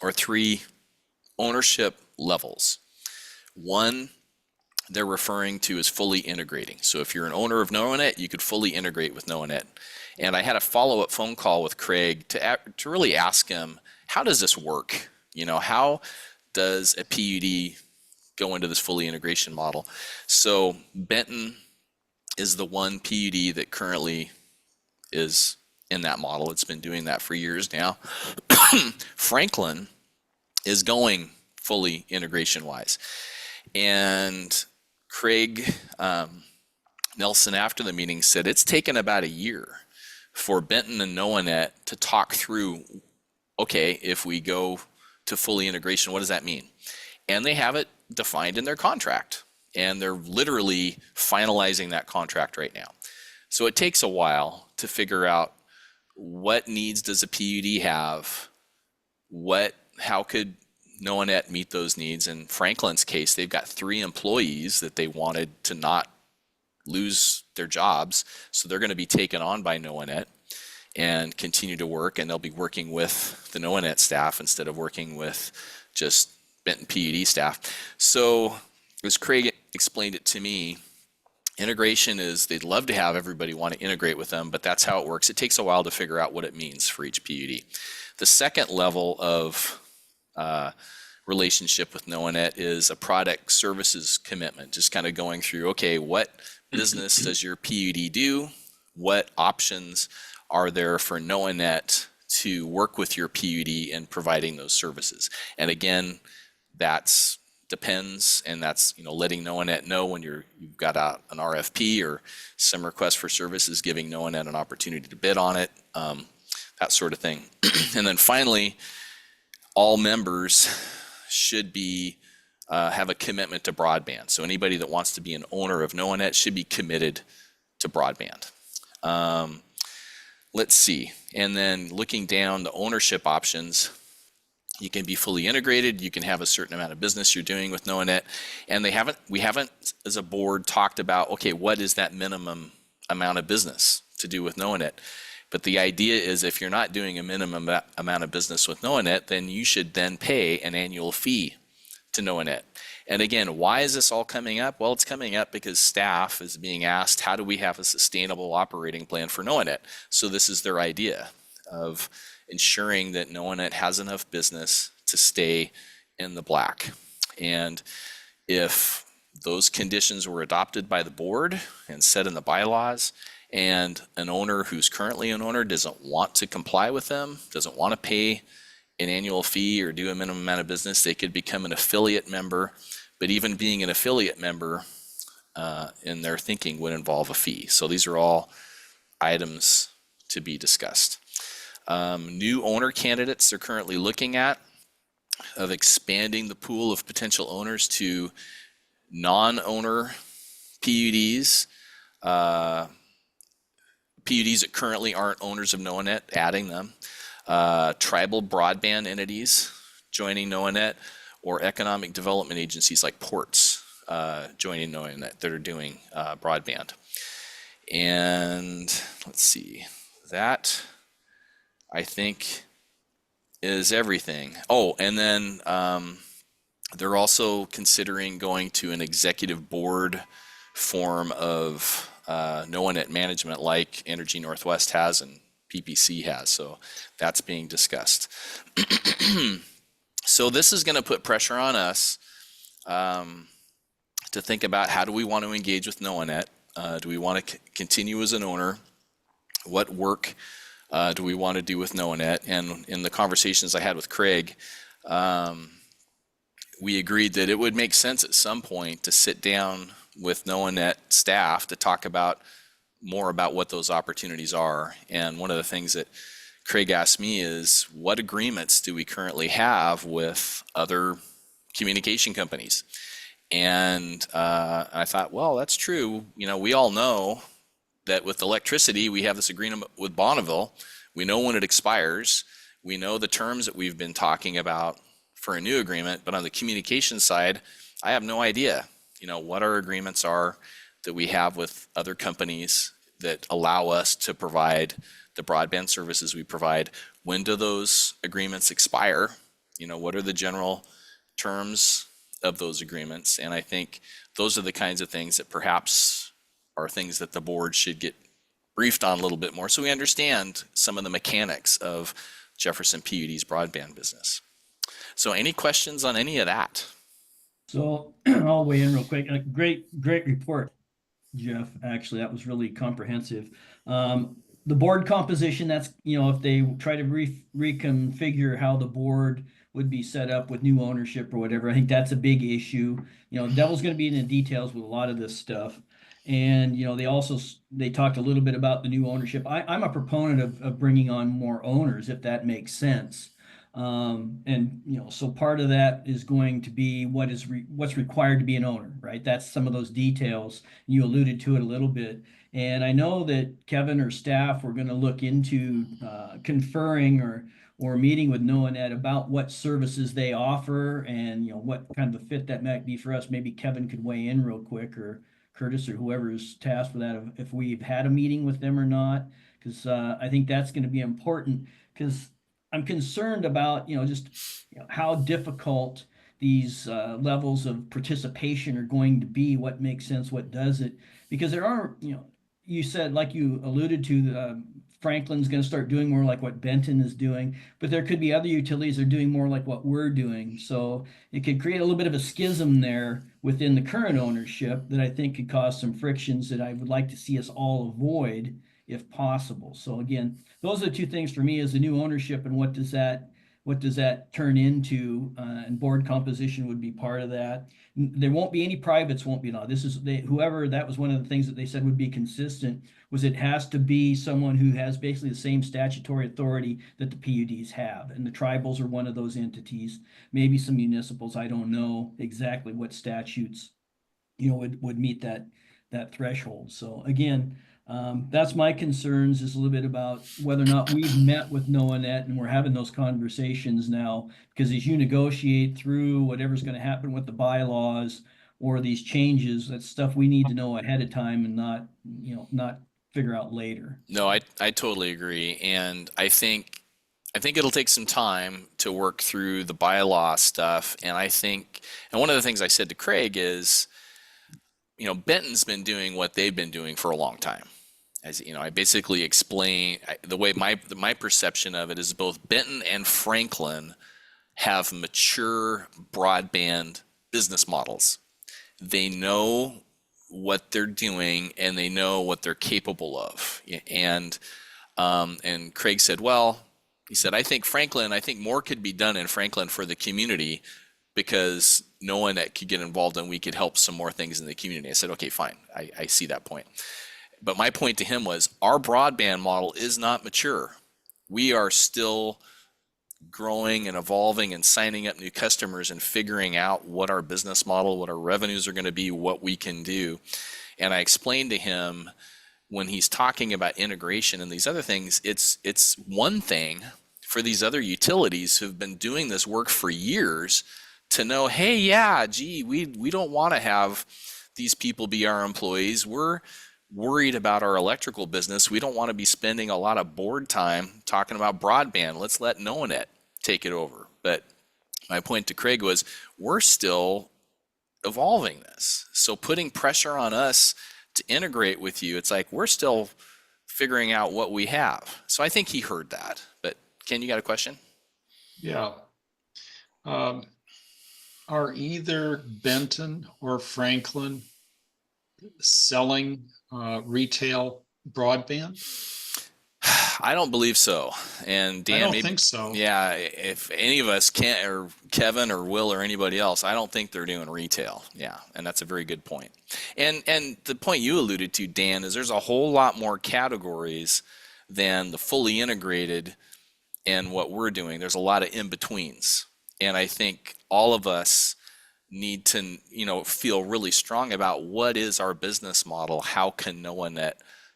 or 3 ownership levels. One, they're referring to as fully integrating. So if you're an owner of NOAANet, you could fully integrate with NOAANet. And I had a follow-up phone call with Craig to really ask him, how does this work? How does a PUD go into this fully integration model? So Benton is the one PUD that currently is in that model. It's been doing that for years now. Franklin is going fully integration-wise. And Craig Nelson, after the meeting, said it's taken about a year for Benton and NOAANet to talk through, okay, if we go to fully integration, what does that mean? And they have it defined in their contract, and they're literally finalizing that contract right now. So it takes a while to figure out what needs does a PUD have, how could NOAANet meet those needs. In Franklin's case, they've got 3 employees that they wanted to not lose their jobs, so they're going to be taken on by NOAANet and continue to work, and they'll be working with the NOAANet staff instead of working with just Benton PUD staff. So as Craig explained it to me, integration is, they'd love to have everybody want to integrate with them, but that's how it works. It takes a while to figure out what it means for each PUD. The second level of relationship with NOAANet is a product services commitment, just kind of going through, okay, what business does your PUD do? What options are there for NOAANet to work with your PUD in providing those services? And again, that's depends, and that's letting NOAANet know when you've got an RFP or some request for services, giving NOAANet an opportunity to bid on it, that sort of thing. And then finally, all members should be have a commitment to broadband. So anybody that wants to be an owner of NOAANet should be committed to broadband. Let's see, and then looking down the ownership options, you can be fully integrated, you can have a certain amount of business you're doing with NOAANet, and we haven't as a board talked about, okay, what is that minimum amount of business to do with NOAANet? But the idea is if you're not doing a minimum amount of business with NoaNet, then you should then pay an annual fee to NoaNet. And again, why is this all coming up? Well, it's coming up because staff is being asked, how do we have a sustainable operating plan for NoaNet? So this is their idea of ensuring that NoaNet has enough business to stay in the black. And if those conditions were adopted by the board and set in the bylaws, and an owner who's currently an owner doesn't want to comply with them, doesn't want to pay an annual fee or do a minimum amount of business, they could become an affiliate member. But even being an affiliate member in their thinking would involve a fee. So these are all items to be discussed. New owner candidates they're currently looking at of expanding the pool of potential owners to non-owner PUDs, PUDs that currently aren't owners of NoaNet, adding them, tribal broadband entities joining NoaNet, or economic development agencies like ports joining NoaNet that are doing broadband. And let's see, that I think is everything. Oh, and then they're also considering going to an executive board form of NoaNet management like Energy Northwest has and PPC has. So that's being discussed. So this is going to put pressure on us to think about how do we want to engage with NoaNet? Do we want to continue as an owner? What work do we want to do with NoaNet? And in the conversations I had with Craig, we agreed that it would make sense at some point to sit down with NoaNet staff to talk about more about what those opportunities are. And one of the things that Craig asked me is, what agreements do we currently have with other communication companies? And I thought, well, that's true. You know, we all know that with electricity, we have this agreement with Bonneville. We know when it expires. We know the terms that we've been talking about for a new agreement. But on the communication side, I have no idea, you know, what our agreements are that we have with other companies that allow us to provide the broadband services we provide. When do those agreements expire? You know, what are the general terms of those agreements? And I think those are the kinds of things that perhaps are things that the board should get briefed on a little bit more so we understand some of the mechanics of Jefferson PUD's broadband business. So any questions on any of that? So I'll weigh in real quick. Great report, Jeff. Actually, that was really comprehensive. The board composition, that's, you know, if they try to reconfigure how the board would be set up with new ownership or whatever, I think that's a big issue. You know, the devil's going to be in the details with a lot of this stuff. And, you know, they talked a little bit about the new ownership. I'm a proponent of bringing on more owners, if that makes sense. And, you know, so part of that is going to be what's required to be an owner, right? That's some of those details. You alluded to it a little bit. And I know that Kevin or staff were going to look into conferring or meeting with NoaNet about what services they offer and, you know, what kind of a fit that might be for us. Maybe Kevin could weigh in real quick, or Curtis, or whoever is tasked with that, if we've had a meeting with them or not, because I think that's going to be important, because I'm concerned about, you know, just, you know, how difficult these levels of participation are going to be, what makes sense, what doesn't, because there are, you know, you said, like you alluded to, Franklin's going to start doing more like what Benton is doing, but there could be other utilities that are doing more like what we're doing. So it could create a little bit of a schism there within the current ownership that I think could cause some frictions that I would like to see us all avoid if possible. So again, those are the two things for me, is the new ownership and what does that turn into, and board composition would be part of that. There won't be any privates, won't be allowed. Whoever, that was one of the things that they said would be consistent, was it has to be someone who has basically the same statutory authority that the PUDs have. And the tribals are one of those entities, maybe some municipals. I don't know exactly what statutes, you know, would meet that threshold. So again, that's my concerns, is a little bit about whether or not we've met with NoaNet and we're having those conversations now, because as you negotiate through whatever's going to happen with the bylaws or these changes, that's stuff we need to know ahead of time and not figure out later. No, I totally agree. And I think it'll take some time to work through the bylaw stuff. And one of the things I said to Craig is, Benton's been doing what they've been doing for a long time. As you know, I basically explain the way my perception of it is both Benton and Franklin have mature broadband business models. They know what they're doing and they know what they're capable of. And Craig said, well, he said, I think more could be done in Franklin for the community because no one that could get involved and we could help some more things in the community. I said, okay, fine. I see that point. But my point to him was our broadband model is not mature. We are still growing and evolving and signing up new customers and figuring out what our business model, what our revenues are going to be, what we can do. And I explained to him when he's talking about integration and these other things, it's one thing for these other utilities who've been doing this work for years to know, hey, yeah, gee, we don't want to have these people be our employees. We're worried about our electrical business. We don't want to be spending a lot of board time talking about broadband. Let's let NoNet take it over. But my point to Craig was we're still evolving this. So putting pressure on us to integrate with you, it's like we're still figuring out what we have. So I think he heard that. But Ken, you got a question? Yeah. Are either Benton or Franklin selling retail broadband? I don't believe so. And Dan, I don't maybe, think so. yeah, if any of us can't, or Kevin or Will or anybody else, I don't think they're doing retail. Yeah, and that's a very good point. And the point you alluded to, Dan, is there's a whole lot more categories than the fully integrated and what we're doing. There's a lot of in-betweens. And I think all of us need to, feel really strong about what is our business model? How can NoNet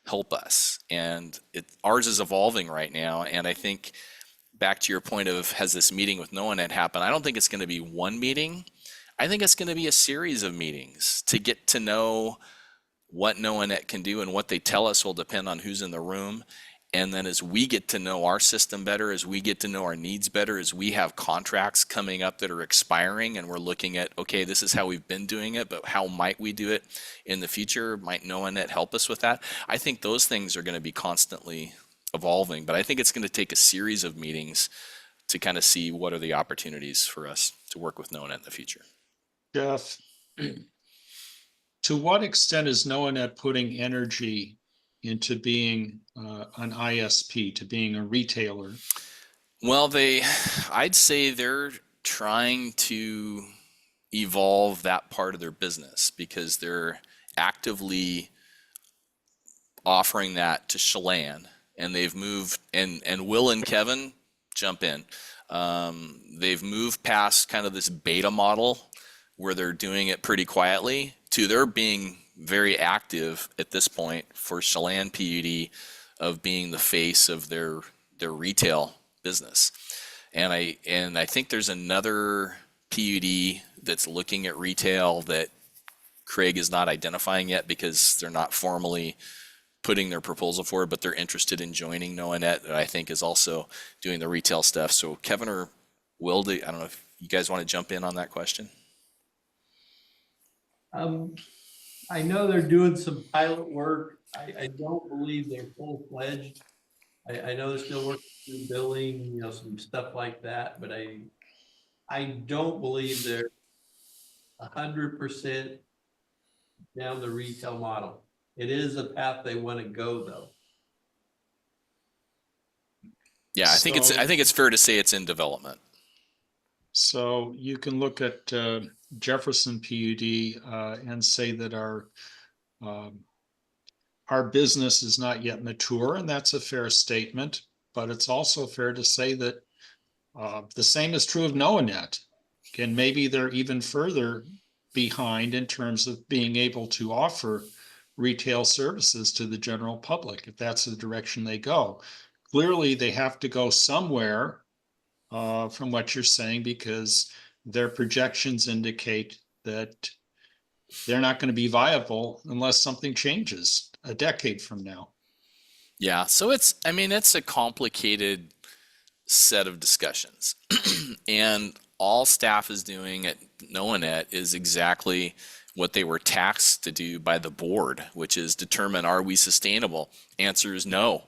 help us? And ours is evolving right now. And I think back to your point of, has this meeting with NoNet happened? I don't think it's going to be one meeting. I think it's going to be a series of meetings to get to know what NoNet can do, and what they tell us will depend on who's in the room. And then as we get to know our system better, as we get to know our needs better, as we have contracts coming up that are expiring and we're looking at, okay, this is how we've been doing it, but how might we do it in the future? Might NoNet help us with that? I think those things are going to be constantly evolving, but I think it's going to take a series of meetings to kind of see what are the opportunities for us to work with NoNet in the future. Jeff, to what extent is NoNet putting energy into being an ISP, to being a retailer? Well, I'd say they're trying to evolve that part of their business because they're actively offering that to Chelan, and they've moved, and Will and Kevin jump in. They've moved past kind of this beta model where they're doing it pretty quietly to they're being very active at this point for Chelan PUD of being the face of their retail business. And I think there's another PUD that's looking at retail that Craig is not identifying yet because they're not formally putting their proposal forward, but they're interested in joining NoNet, that I think is also doing the retail stuff. So Kevin or Will, I don't know if you guys want to jump in on that question. I know they're doing some pilot work. I don't believe they're full-fledged. I know they're still working through billing, some stuff like that, but I don't believe they're 100% down the retail model. It is a path they want to go, though. Yeah, I think it's fair to say it's in development. So you can look at Jefferson PUD and say that our business is not yet mature, and that's a fair statement. But it's also fair to say that the same is true of NoNet. And maybe they're even further behind in terms of being able to offer retail services to the general public, if that's the direction they go. Clearly, they have to go somewhere from what you're saying, because their projections indicate that they're not going to be viable unless something changes a decade from now. Yeah. So I mean, it's a complicated set of discussions. And all staff is doing at NOAANET is exactly what they were taxed to do by the board, which is determine, are we sustainable? Answer is no.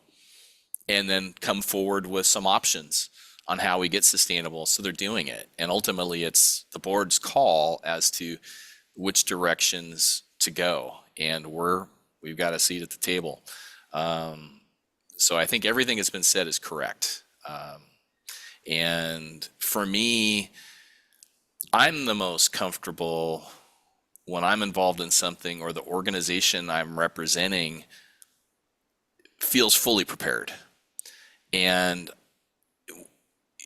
And then come forward with some options on how we get sustainable. So they're doing it. And ultimately, it's the board's call as to which directions to go. And we've got a seat at the table. So I think everything that's been said is correct. And for me, I'm the most comfortable when I'm involved in something or the organization I'm representing feels fully prepared. And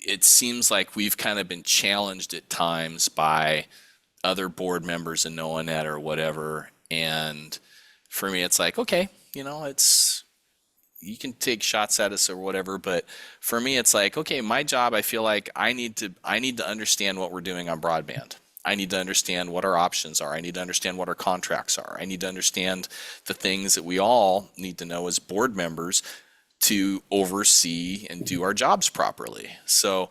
it seems like we've kind of been challenged at times by other board members in NOAANET or whatever. And for me, it's like, okay, you can take shots at us or whatever, but for me, it's like, okay, my job, I feel like I need to understand what we're doing on broadband. I need to understand what our options are. I need to understand what our contracts are. I need to understand the things that we all need to know as board members to oversee and do our jobs properly. So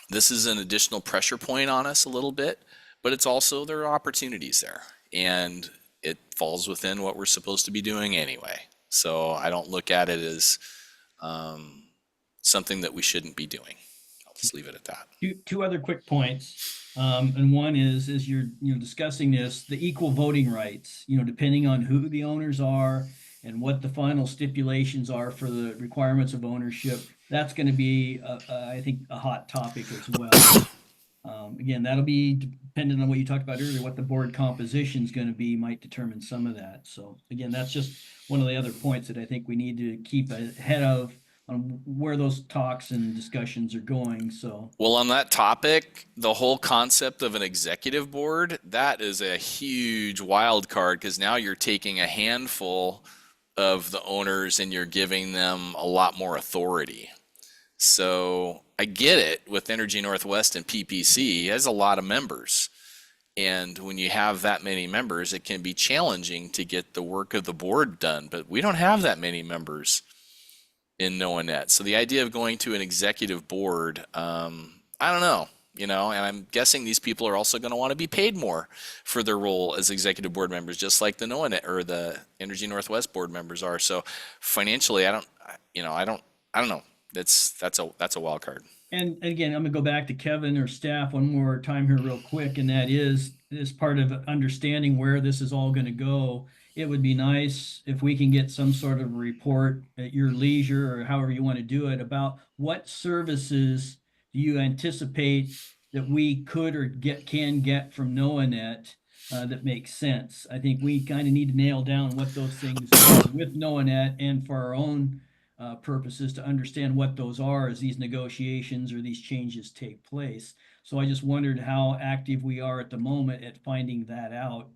this is an additional pressure point on us a little bit, but it's also, there are opportunities there, and it falls within what we're supposed to be doing anyway. So I don't look at it as something that we shouldn't be doing. I'll just leave it at that. Two other quick points. And one is, as you're discussing this, the equal voting rights, depending on who the owners are and what the final stipulations are for the requirements of ownership, that's going to be, I think, a hot topic as well. Again, that'll be dependent on what you talked about earlier, what the board composition is going to be might determine some of that. So again, that's just one of the other points that I think we need to keep ahead of on where those talks and discussions are going. So, well, on that topic, the whole concept of an executive board, that is a huge wild card, because now you're taking a handful of the owners and you're giving them a lot more authority. So I get it with Energy Northwest and PPC, it has a lot of members. And when you have that many members, it can be challenging to get the work of the board done. But we don't have that many members in NOAANET. So the idea of going to an executive board, I don't know, and I'm guessing these people are also going to want to be paid more for their role as executive board members, just like the NOAANET or the Energy Northwest board members are. So financially, I don't know. That's a wild card. and again, I'm gonna go back to Kevin or staff one more time here real quick, and that is part of understanding where this is all gonna go. It would be nice if we can get some sort of report at your leisure or however you want to do it about what services do you anticipate that we could or can get from NOAANET that makes sense. I think we kind of need to nail down what those things are with NOAANET and for our own purposes to understand what those are as these negotiations or these changes take place. So I just wondered how active we are at the moment at finding that out,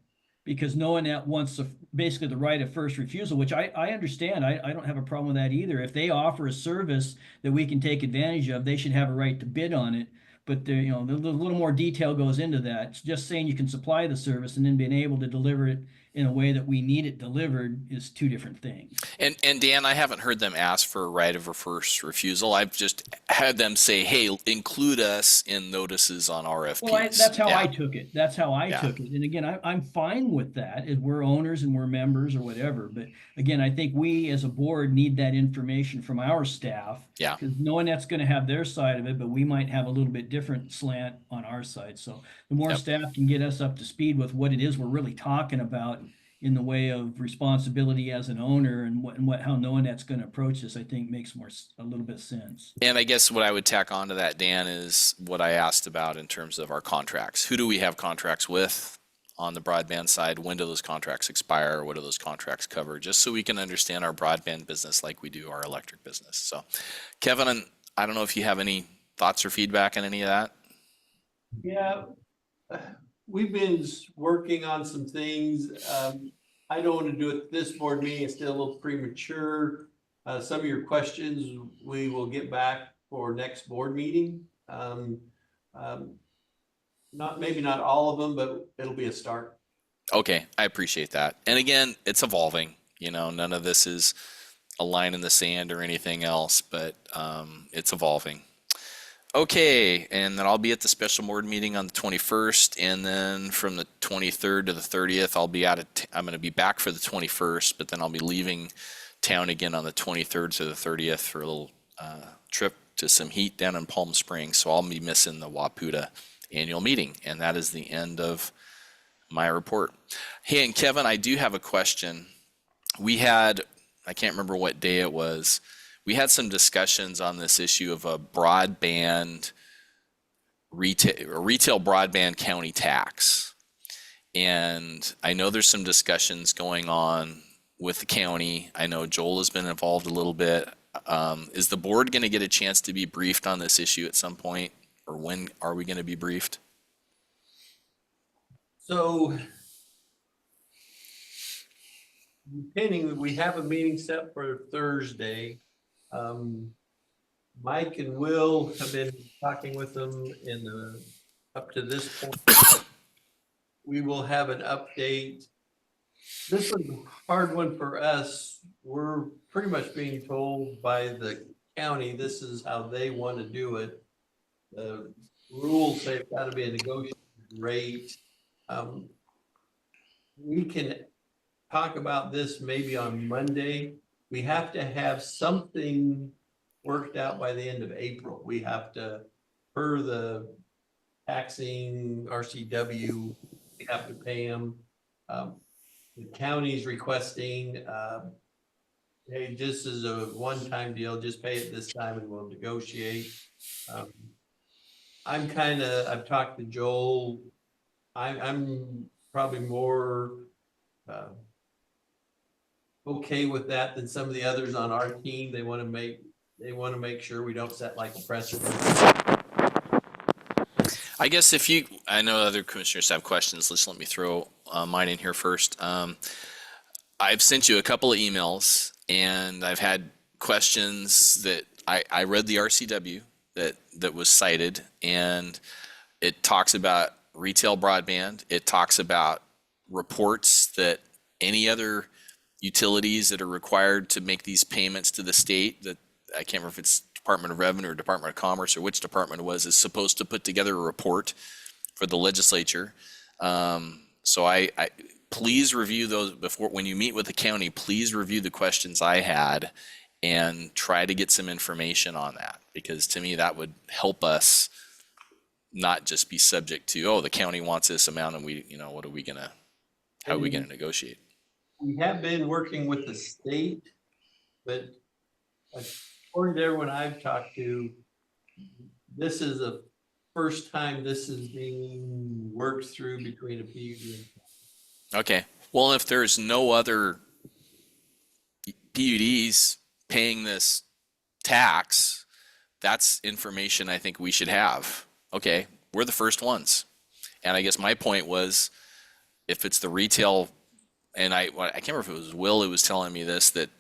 because NOAANET wants basically the right of first refusal, which I understand. I don't have a problem with that either. If they offer a service that we can take advantage of, they should have a right to bid on it. But the little more detail goes into that. It's just saying you can supply the service and then being able to deliver it in a way that we need it delivered is two different things. And Dan, I haven't heard them ask for a right of first refusal. I've just had them say, "Hey, include us in notices on RFPs." Well, that's how Yeah. I took it. That's how I Yeah. took it. And again, I'm fine with that if we're owners and we're members or whatever. But again, I think we as a board need that information from our staff. Yeah. Because knowing that's going to have their side of it, but we might have a little bit different slant on our side. So the more Yep. staff can get us up to speed with what it is we're really talking about in the way of responsibility as an owner and how knowing that's going to approach this, I think makes a little bit sense. And I guess what I would tack on to that, Dan, is what I asked about in terms of our contracts. Who do we have contracts with on the broadband side? When do those contracts expire? What do those contracts cover? Just so we can understand our broadband business like we do our electric business. So, Kevin, I don't know if you have any thoughts or feedback on any of that. Yeah, we've been working on some things. I don't want to do it at this board meeting. It's still a little premature. Some of your questions we will get back for next board meeting. Maybe not all of them, but it'll be a start. Okay, I appreciate that. And again, it's evolving. None of this is a line in the sand or anything else, but it's evolving. Okay, and then I'll be at the special board meeting on the 21st, and then from the 23rd to the 30th, I'm going to be back for the 21st, but then I'll be leaving town again on the 23rd to the 30th for a little trip to some heat down in Palm Springs. So I'll be missing the Waputa annual meeting, and that is the end of my report. Hey, and Kevin, I do have a question. I can't remember what day it was. We had some discussions on this issue of a broadband retail broadband county tax. And I know there's some discussions going on with the county. I know Joel has been involved a little bit. Is the board going to get a chance to be briefed on this issue at some point? Or when are we going to be briefed? So depending, we have a meeting set for Thursday. Mike and Will have been talking with them up to this point. We will have an update. This was a hard one for us. We're pretty much being told by the county, this is how they want to do it. The rules say it's got to be a negotiated rate. We can talk about this maybe on Monday. We have to have something worked out by the end of April. We have to, per the taxing RCW, we have to pay them. The county's requesting, hey, this is a one-time deal, just pay it this time and we'll negotiate. I've talked to Joel. I'm probably more okay with that than some of the others on our team. They want to make sure we don't set like a precedent. I guess I know other commissioners have questions. Just let me throw mine in here first. I've sent you a couple of emails, and I've had questions that I read the RCW that was cited, and it talks about retail broadband. It talks about reports that any other utilities that are required to make these payments to the state, that I can't remember if it's Department of Revenue or Department of Commerce or which department it was, is supposed to put together a report for the legislature. So I please review those when you meet with the county. Please review the questions I had and try to get some information on that, because to me that would help us not just be subject to, oh, the county wants this amount and how are we gonna negotiate? We have been working with the state, but according to everyone I've talked to, this is the first time this is being worked through between a PUD and. Okay. Well, if there's no other PUDs paying this tax, that's information I think we should have. Okay, we're the first ones. And I guess my point was, if it's the retail, and I can't remember if it was Will who was telling me this, that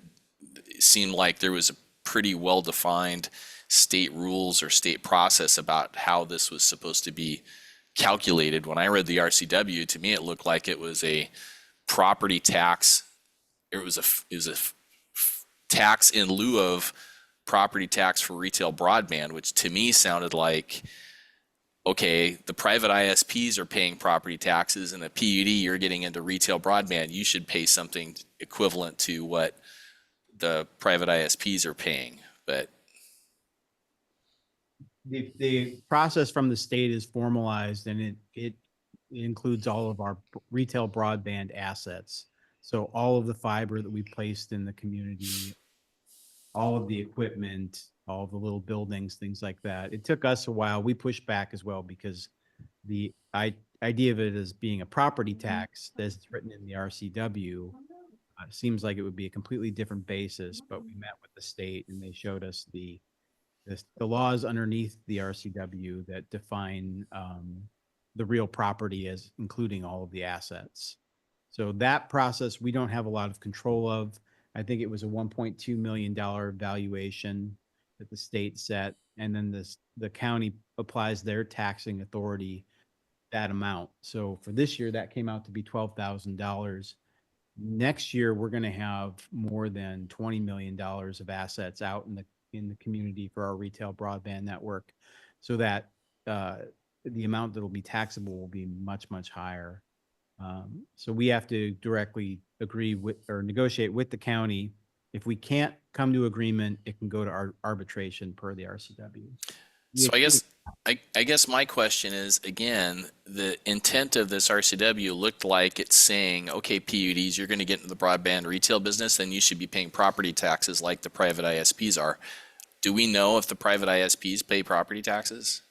it seemed like there was a pretty well-defined state rules or state process about how this was supposed to be calculated. When I read the RCW, to me it looked like it was a property tax. It was a tax in lieu of property tax for retail broadband, which to me sounded like, okay, the private ISPs are paying property taxes, and the PUD, you're getting into retail broadband, you should pay something equivalent to what the private ISPs are paying. But the process from the state is formalized, and it includes all of our retail broadband assets. So all of the fiber that we placed in the community, all of the equipment, all of the little buildings, things like that. It took us a while. We pushed back as well, because the idea of it as being a property tax, as it's written in the RCW, seems like it would be a completely different basis. But we met with the state, and they showed us the laws underneath the RCW that define the real property as including all of the assets. So that process we don't have a lot of control of. I think it was a $1.2 million valuation that the state set, and then the county applies their taxing authority that amount. So for this year, that came out to be $12,000. next year, we're going to have more than $20 million of assets out in the community for our retail broadband network, so that the amount that will be taxable will be much, much higher. So we have to directly agree with or negotiate with the county. If we can't come to agreement, it can go to our arbitration per the RCW. So I guess my question is, again, the intent of this RCW looked like it's saying, okay, PUDs, you're going to get into the broadband retail business, then you should be paying property taxes like the private ISPs are. Do we know if the private ISPs pay property taxes?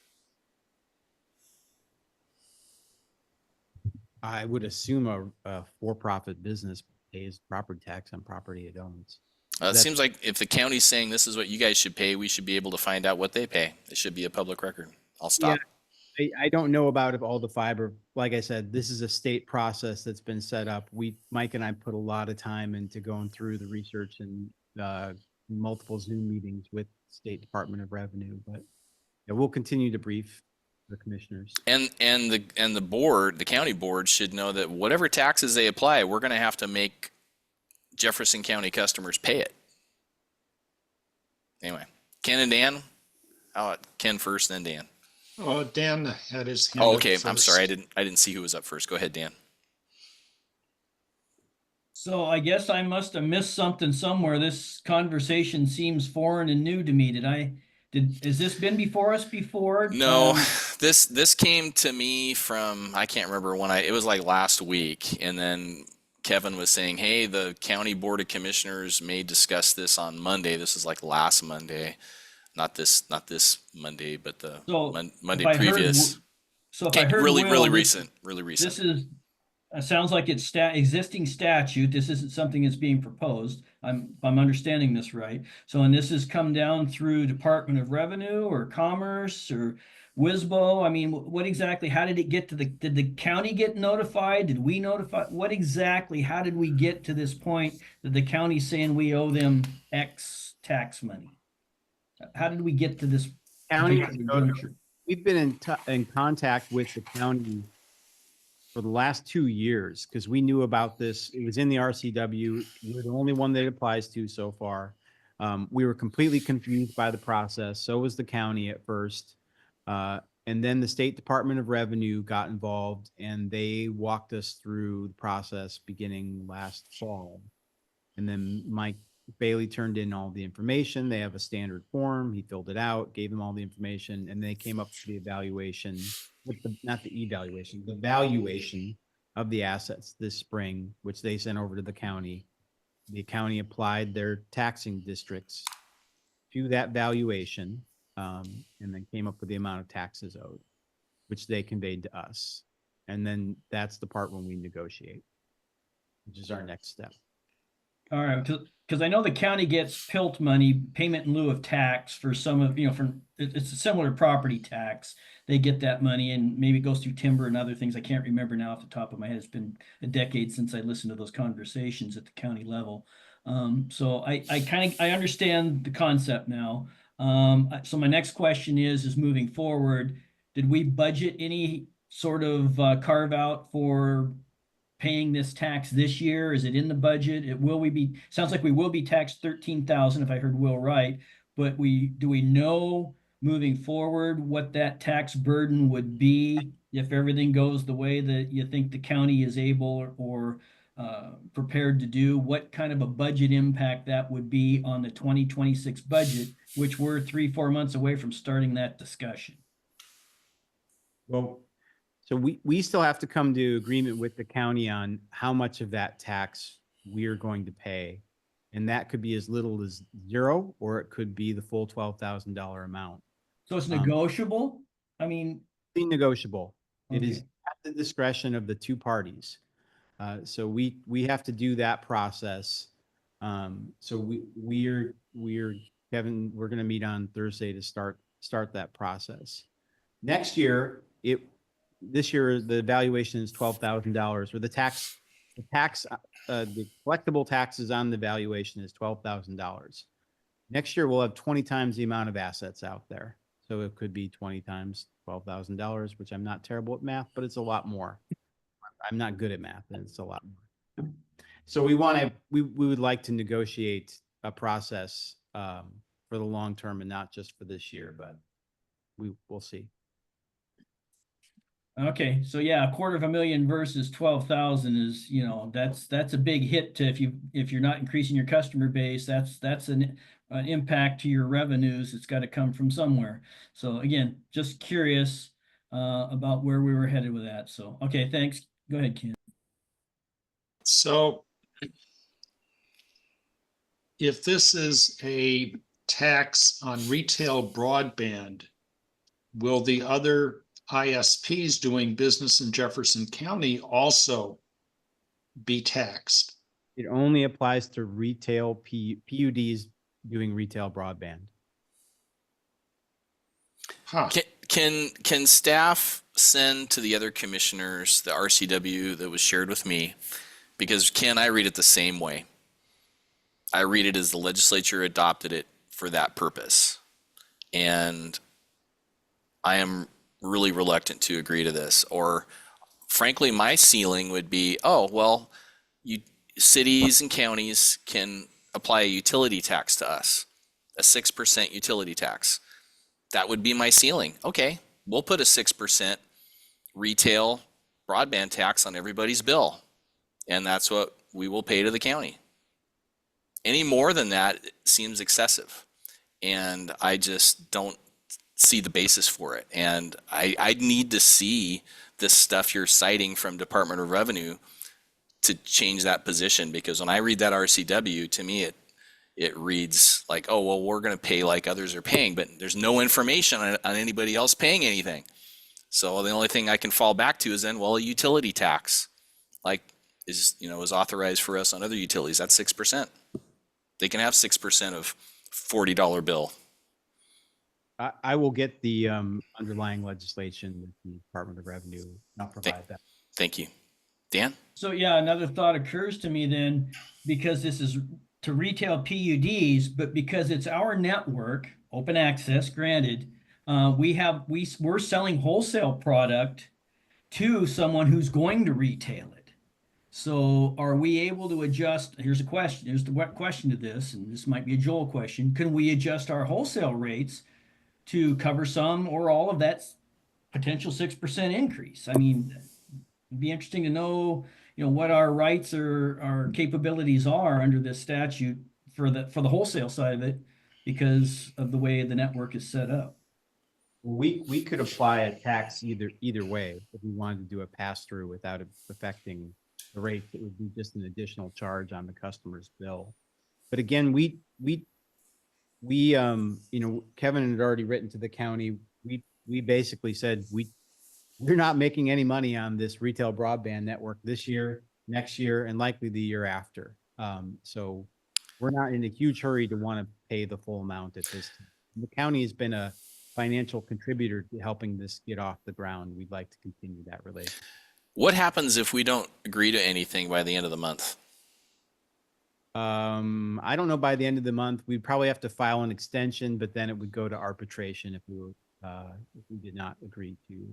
I would assume a for-profit business pays property tax on property it owns. It That's- seems like if the county's saying this is what you guys should pay, we should be able to find out what they pay. It should be a public record. I'll stop. I don't know about if all the fiber, like I said, this is a state process that's been set up. Mike and I put a lot of time into going through the research and multiple Zoom meetings with State Department of Revenue, but yeah, we'll continue to brief the commissioners. And the board, the county board, should know that whatever taxes they apply, we're going to have to make Jefferson County customers pay it. Anyway, Ken and Dan. Ken first, then Dan. Dan had his hand Oh, up okay. I'm first. sorry. I didn't see who was up first. Go ahead, Dan. So I guess I must have missed something somewhere. This conversation seems foreign and new to me. Has this been before us before? No, this came to me from, I can't remember when it was like last week. And then Kevin was saying, hey, the county board of commissioners may discuss this on Monday. This is like last Monday, not this Monday, but the Monday previous. So if I heard really Will, recent. This is sounds like it's existing statute. This isn't something that's being proposed. I'm understanding this right. So, and this has come down through Department of Revenue or Commerce or WISBO. I mean, what exactly? How did it get to did the county get notified? Did we notify? What exactly? How did we get to this point that the county's saying we owe them X tax money? How did we get to this County, particular juncture? we've been in contact with the county for the last 2 years because we knew about this. It was in the RCW. We're the only one that it applies to so far. We were completely confused by the process. So was the county at first. And then the State Department of Revenue got involved and they walked us through the process beginning last fall. And then Mike Bailey turned in all the information. They have a standard form. He filled it out, gave them all the information, and they came up with the evaluation, not the evaluation, the valuation of the assets this spring, which they sent over to the county. The county applied their taxing districts to that valuation, and then came up with the amount of taxes owed, which they conveyed to us. And then that's the part when we negotiate, which is our next step. All right, because I know the county gets PILT money, payment in lieu of tax, for some of, it's a similar property tax. They get that money and maybe it goes through timber and other things. I can't remember now off the top of my head. It's been a decade since I listened to those conversations at the county level. So I understand the concept now. So my next question is moving forward, did we budget any sort of carve out for paying this tax this year? Is it in the budget? Sounds like we will be taxed 13,000 if I heard Will right, but do we know moving forward what that tax burden would be if everything goes the way that you think the county is able or prepared to do? What kind of a budget impact that would be on the 2026 budget, which we're 3-4 months away from starting that discussion? Well, so we still have to come to agreement with the county on how much of that tax we're going to pay. And that could be as little as 0, or it could be the full $12,000 amount. So it's negotiable? I mean, Be negotiable. It is Okay. at the discretion of the two parties. So we have to do that process. So we're Kevin, we're going to meet on Thursday to start that process. Next year, this year the valuation is $12,000, or the collectible taxes on the valuation is $12,000. Next year we'll have 20 times the amount of assets out there. So it could be 20 times $12,000, which I'm not terrible at math, but it's a lot more. I'm not good at math, and it's a lot more. So we want to, we would like to negotiate a process for the long term and not just for this year, but we'll see. Okay, so yeah, $250,000 versus 12,000 is, that's a big hit to if you're not increasing your customer base, that's an impact to your revenues. It's got to come from somewhere. So again, just curious about where we were headed with that. So, okay, thanks. Go ahead, Ken. So if this is a tax on retail broadband, will the other ISPs doing business in Jefferson County also be taxed? It only applies to retail PUDs doing retail broadband. Huh. Can staff send to the other commissioners the RCW that was shared with me? Because Ken, I read it the same way. I read it as the legislature adopted it for that purpose. And I am really reluctant to agree to this. Or frankly, my ceiling would be, oh, well, cities and counties can apply a utility tax to us, a 6% utility tax. That would be my ceiling. Okay, we'll put a 6% retail broadband tax on everybody's bill. And that's what we will pay to the county. Any more than that seems excessive. And I just don't see the basis for it. And I need to see this stuff you're citing from Department of Revenue to change that position, because when I read that RCW, to me it reads like, oh, well, we're going to pay like others are paying, but there's no information on anybody else paying anything. So the only thing I can fall back to is then, well, a utility tax, like is authorized for us on other utilities. That's 6%. They can have 6% of $40 bill. I will get the underlying legislation with the Department of Revenue. I'll provide that. Thank you. Dan? So yeah, another thought occurs to me then, because this is to retail PUDs, but because it's our network, open access, granted, we're selling wholesale product to someone who's going to retail it. So are we able to adjust? Here's a question. Here's the question to this, and this might be a Joel question. Can we adjust our wholesale rates to cover some or all of that potential 6% increase? I mean, it'd be interesting to know, what our rights or our capabilities are under this statute for the wholesale side of it, because of the way the network is set up. We could apply a tax either way if we wanted to do a pass through without affecting the rate. It would be just an additional charge on the customer's bill. But again, we Kevin had already written to the county. We basically said we're not making any money on this retail broadband network this year, next year, and likely the year after. So we're not in a huge hurry to want to pay the full amount at this time. The county has been a financial contributor to helping this get off the ground. We'd like to continue that relationship. What happens if we don't agree to anything by the end of the month? I don't know, by the end of the month, we'd probably have to file an extension, but then it would go to arbitration if we did not agree to.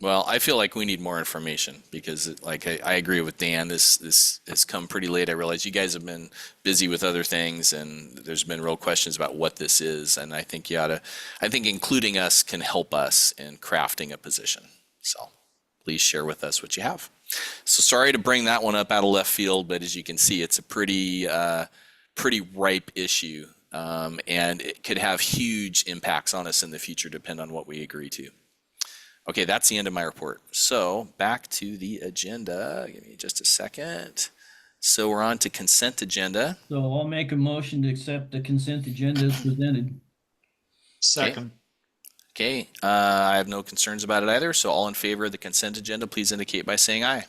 Well, I feel like we need more information, because I agree with Dan. This has come pretty late. I realize you guys have been busy with other things, and there's been real questions about what this is. And I think I think including us can help us in crafting a position. So please share with us what you have. So sorry to bring that one up out of left field, but as you can see, it's a pretty ripe issue, and it could have huge impacts on us in the future, depending on what we agree to. Okay, that's the end of my report. So back to the agenda. Give me just a second. So we're on to consent agenda. So I'll make a motion to accept the consent agenda as presented. Second. Okay, I have no concerns about it either. So all in favor of the consent agenda, please indicate by saying aye.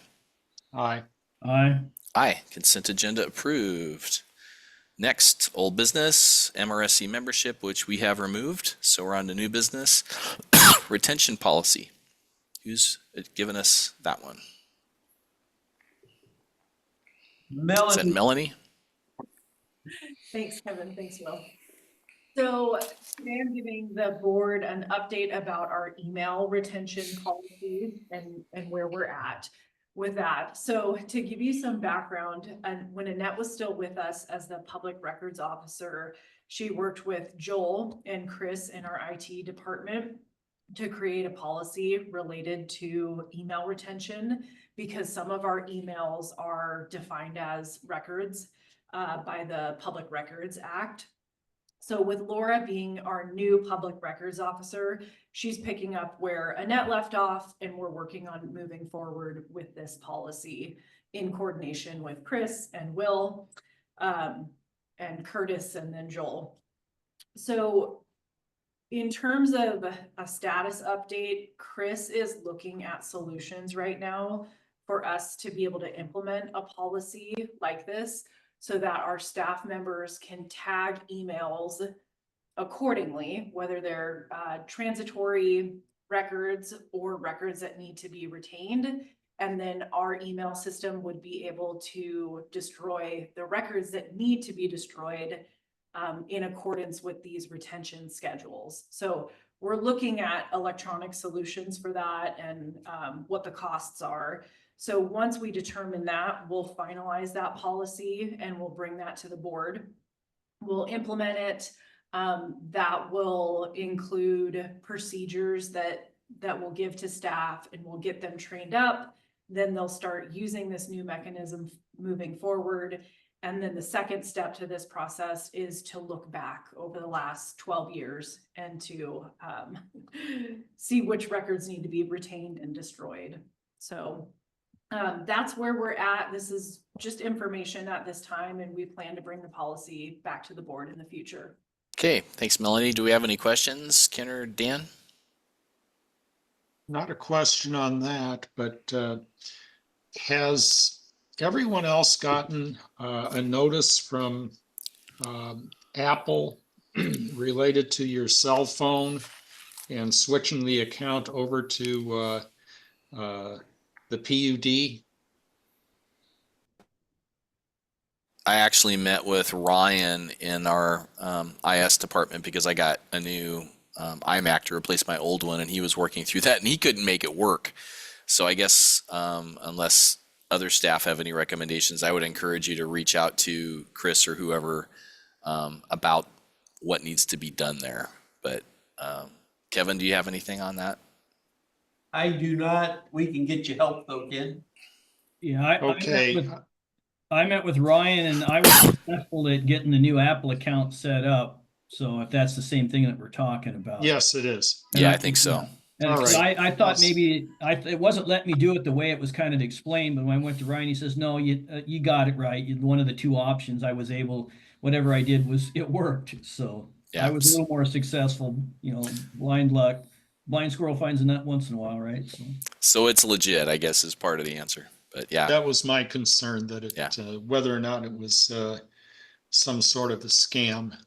Aye. Aye. Aye, consent agenda approved. Next, old business, MRSC membership, which we have removed. So we're on to new business. Retention policy. Who's given us that one? Is that Melanie? Thanks, Kevin. Thanks, Will. So today I'm giving the board an update about our email retention policy and where we're at. with that. So to give you some background, and when Annette was still with us as the public records officer, she worked with Joel and Chris in our IT department to create a policy related to email retention, because some of our emails are defined as records by the Public Records Act. So with Laura being our new public records officer, she's picking up where Annette left off, and we're working on moving forward with this policy in coordination with Chris and Will, and Curtis, and then Joel. So in terms of a status update, Chris is looking at solutions right now for us to be able to implement a policy like this, so that our staff members can tag emails accordingly, whether they're transitory records or records that need to be retained. And then our email system would be able to destroy the records that need to be destroyed in accordance with these retention schedules. So we're looking at electronic solutions for that, and what the costs are. So once we determine that, we'll finalize that policy and we'll bring that to the board. We'll implement it. That will include procedures that we'll give to staff, and we'll get them trained up. Then they'll start using this new mechanism moving forward. And then the second step to this process is to look back over the last 12 years and to see which records need to be retained and destroyed. So that's where we're at. This is just information at this time, and we plan to bring the policy back to the board in the future. Okay, thanks, Melanie. Do we have any questions, Ken or Dan? Not a question on that, but has everyone else gotten a notice from Apple related to your cell phone and switching the account over to the PUD? I actually met with Ryan in our IS department because I got a new iMac to replace my old one, and he was working through that, and he couldn't make it work. So I guess unless other staff have any recommendations, I would encourage you to reach out to Chris or whoever about what needs to be done there. But Kevin, do you have anything on that? I do not. We can get you help though, Ken. Yeah, Okay, I met with Ryan, and I was successful at getting the new Apple account set up. So if that's the same thing that we're talking about. yes, it is. And Yeah, I think so. And All right. I thought Yes. maybe it wasn't letting me do it the way it was kind of explained, but when I went to Ryan, he says, no, you got it right. One of the two options I was able, whatever I did it worked. So Yeah. I was a little more successful, blind luck. Blind squirrel finds a nut once in a while, right? So it's legit, I guess, is part of the answer. But yeah. That was my concern, that it, Yeah. whether or not it was some sort of a scam.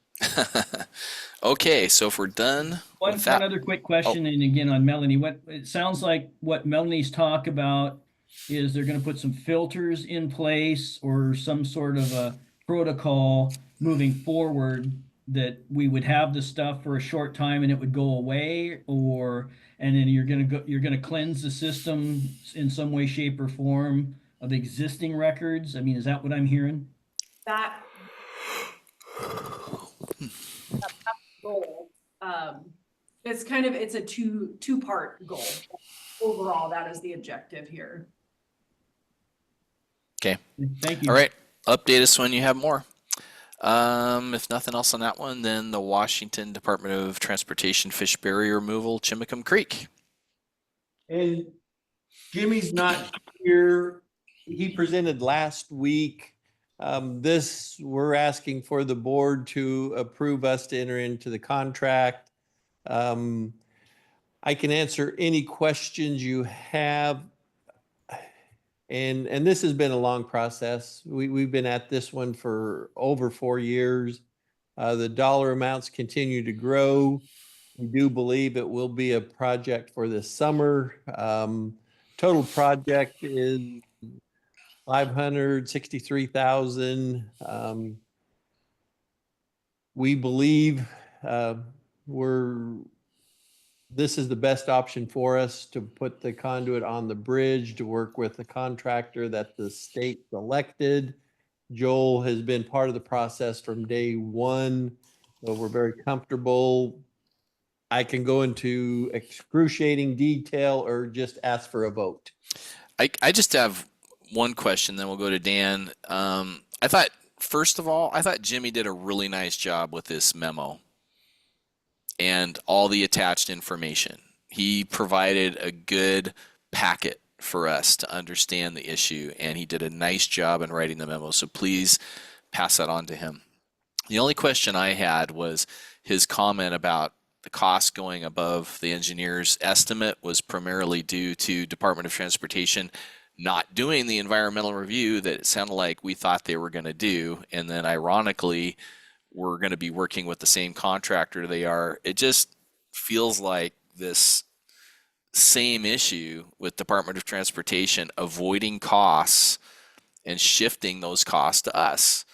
Okay, so if we're done with that. One other quick question, and again on Melanie, it sounds like what Melanie's talk about is they're going to put some filters in place or some sort of a protocol moving forward that we would have the stuff for a short time and it would go away, and then you're going to cleanse the system in some way, shape, or form of existing records. I mean, is that what I'm hearing? That goal, it's a two-part goal. Overall, that is the objective here. Okay. Thank you. All right. Update us when you have more. If nothing else on that one, then the Washington Department of Transportation fish barrier removal, Chimicum Creek. And Jimmy's not here. He presented last week. We're asking for the board to approve us to enter into the contract. I can answer any questions you have. And this has been a long process. We've been at this one for over 4 years. The dollar amounts continue to grow. We do believe it will be a project for this summer. Total project is $563,000. We believe we're this is the best option for us to put the conduit on the bridge, to work with the contractor that the state selected. Joel has been part of the process from day one, so we're very comfortable. I can go into excruciating detail or just ask for a vote. I just have one question, then we'll go to Dan. I thought, first of all, I thought Jimmy did a really nice job with this memo and all the attached information. He provided a good packet for us to understand the issue, and he did a nice job in writing the memo. So please pass that on to him. The only question I had was his comment about the cost going above the engineer's estimate was primarily due to Department of Transportation not doing the environmental review that it sounded like we thought they were going to do. And then ironically, we're going to be working with the same contractor they are. It just feels like this same issue with Department of Transportation avoiding costs and shifting those costs to us.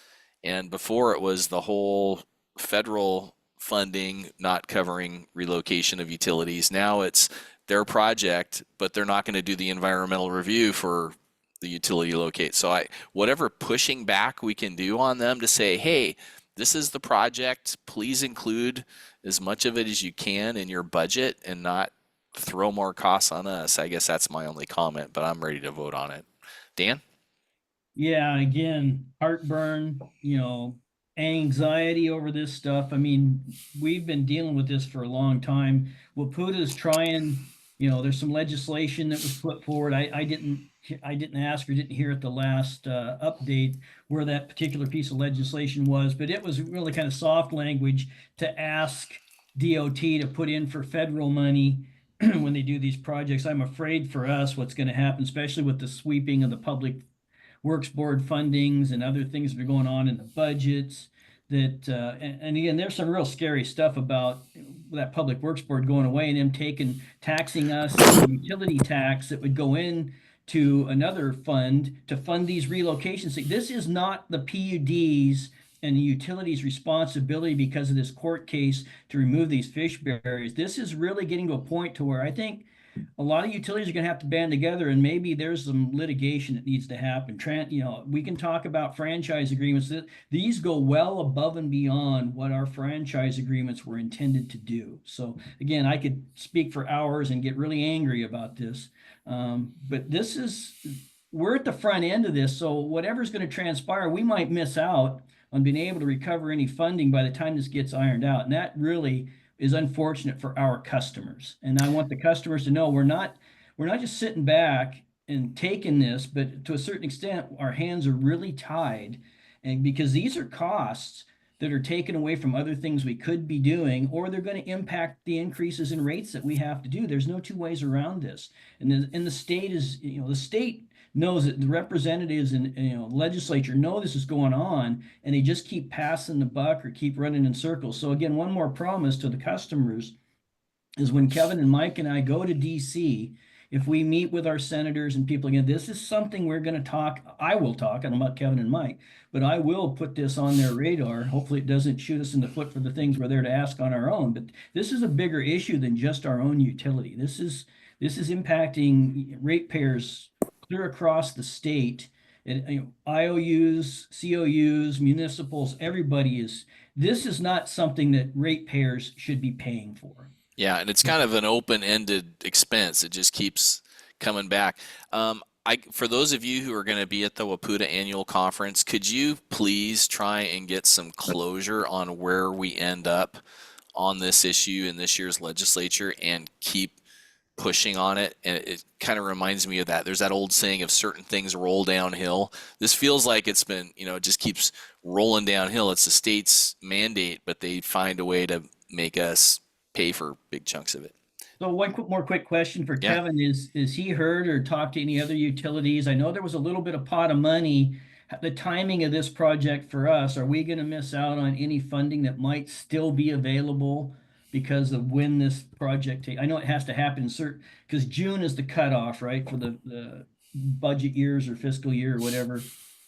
And before it was the whole federal funding not covering relocation of utilities. Now it's their project, but they're not going to do the environmental review for the utility locate. So whatever pushing back we can do on them to say, hey, this is the project, please include as much of it as you can in your budget and not throw more costs on us. I guess that's my only comment, but I'm ready to vote on it. Dan? Yeah, again, heartburn, anxiety over this stuff. I mean, we've been dealing with this for a long time. Waputa's trying, there's some legislation that was put forward. I didn't ask or didn't hear at the last update where that particular piece of legislation was, but it was really kind of soft language to ask DOT to put in for federal money when they do these projects. I'm afraid for us what's going to happen, especially with the sweeping of the public works board fundings and other things that are going on in the budgets, that and again, there's some real scary stuff about that public works board going away and them taxing us with a utility tax that would go in to another fund to fund these relocations. This is not the PUD's and the utilities' responsibility because of this court case to remove these fish barriers. This is really getting to a point to where I think a lot of utilities are going to have to band together, and maybe there's some litigation that needs to happen. We can talk about franchise agreements. These go well above and beyond what our franchise agreements were intended to do. So again, I could speak for hours and get really angry about this. But we're at the front end of this. So whatever's going to transpire, we might miss out on being able to recover any funding by the time this gets ironed out. And that really is unfortunate for our customers. And I want the customers to know we're not just sitting back and taking this, but to a certain extent, our hands are really tied. And because these are costs that are taken away from other things we could be doing, or they're going to impact the increases in rates that we have to do. There's no two ways around this. And the state is, the state knows that the representatives and legislature know this is going on, and they just keep passing the buck or keep running in circles. So again, one more promise to the customers is when Kevin and Mike and I go to DC, if we meet with our senators and people again, this is something we're going to talk. I will talk. I don't know about Kevin and Mike, but I will put this on their radar. Hopefully it doesn't shoot us in the foot for the things we're there to ask on our own. But this is a bigger issue than just our own utility. This is impacting ratepayers clear across the state, and IOUs, COUs, municipals, everybody is. This is not something that ratepayers should be paying for. Yeah, and it's kind of an open-ended expense. It just keeps coming back. For those of you who are going to be at the Waputa annual conference, could you please try and get some closure on where we end up on this issue in this year's legislature and keep pushing on it? And it kind of reminds me of that. There's that old saying of certain things roll downhill. This feels like it's been, it just keeps rolling downhill. It's the state's mandate, but they find a way to make us pay for big chunks of it. So one more quick question for Yeah. Kevin is he heard or talked to any other utilities? I know there was a little bit of pot of money. The timing of this project for us, are we going to miss out on any funding that might still be available because of when this project I know it has to happen because June is the cutoff, right, for the budget years or fiscal year or whatever.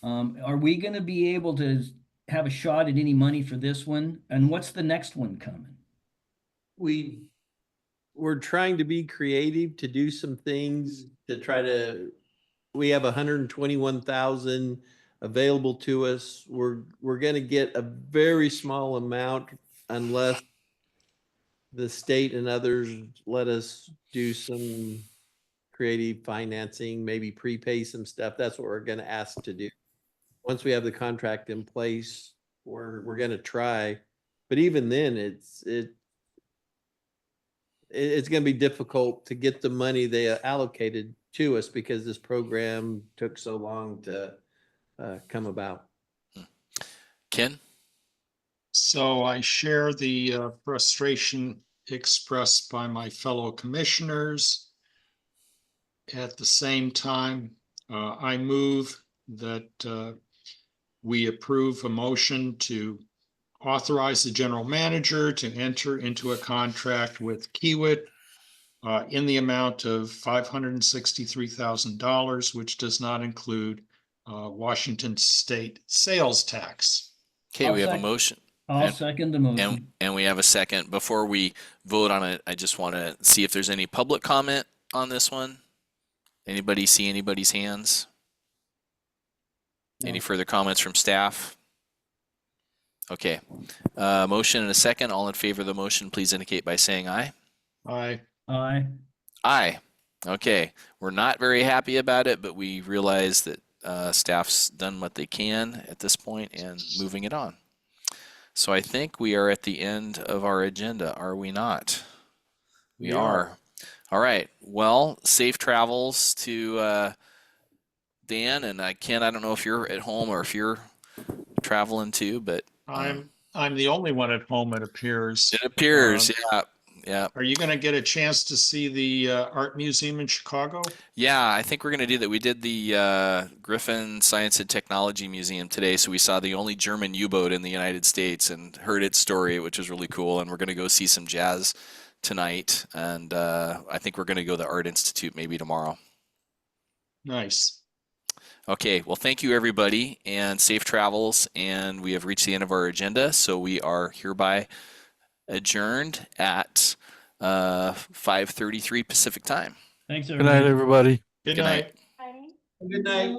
Are we going to be able to have a shot at any money for this one? And what's the next one coming? We we're trying to be creative to do some things to try to, we have 121,000 available to us. We're gonna get a very small amount unless the state and others let us do some creative financing, maybe prepay some stuff. That's what we're gonna ask to do. Once we have the contract in place, we're gonna try. But even then, it's gonna be difficult to get the money they allocated to us because this program took so long to come about. Ken? So I share the frustration expressed by my fellow commissioners. At the same time, I move that we approve a motion to authorize the general manager to enter into a contract with Kiewit in the amount of $563,000, which does not include Washington state sales tax. Okay, I'll we have a second. motion. I'll And- second the motion. And we have a second. Before we vote on it, I just want to see if there's any public comment on this one. Anybody see anybody's hands? Any No. further comments from staff? Okay. Motion and a second. All in favor of the motion, please indicate by saying aye. Aye. Aye. Aye. Okay. We're not very happy about it, but we realize that staff's done what they can at this point and moving it on. So I think we are at the end of our agenda, are we not? We are. All right. Well, safe travels to Dan and Ken. I don't know if you're at home or if you're traveling too, but I'm the only one at home, it appears. it appears, yeah. Are you going to get a chance to see the art museum in Chicago? Yeah, I think we're going to do that. We did the Griffin Science and Technology Museum today, so we saw the only German U-boat in the United States and heard its story, which was really cool. And we're going to go see some jazz tonight, and I think we're going to go to the Art Institute maybe tomorrow. Nice. Okay, well, thank you, everybody, and safe travels. And we have reached the end of our agenda, so we are hereby adjourned at 5:33 Pacific time. Thanks, Good night, everybody. everybody. Good Good night. night. Good night.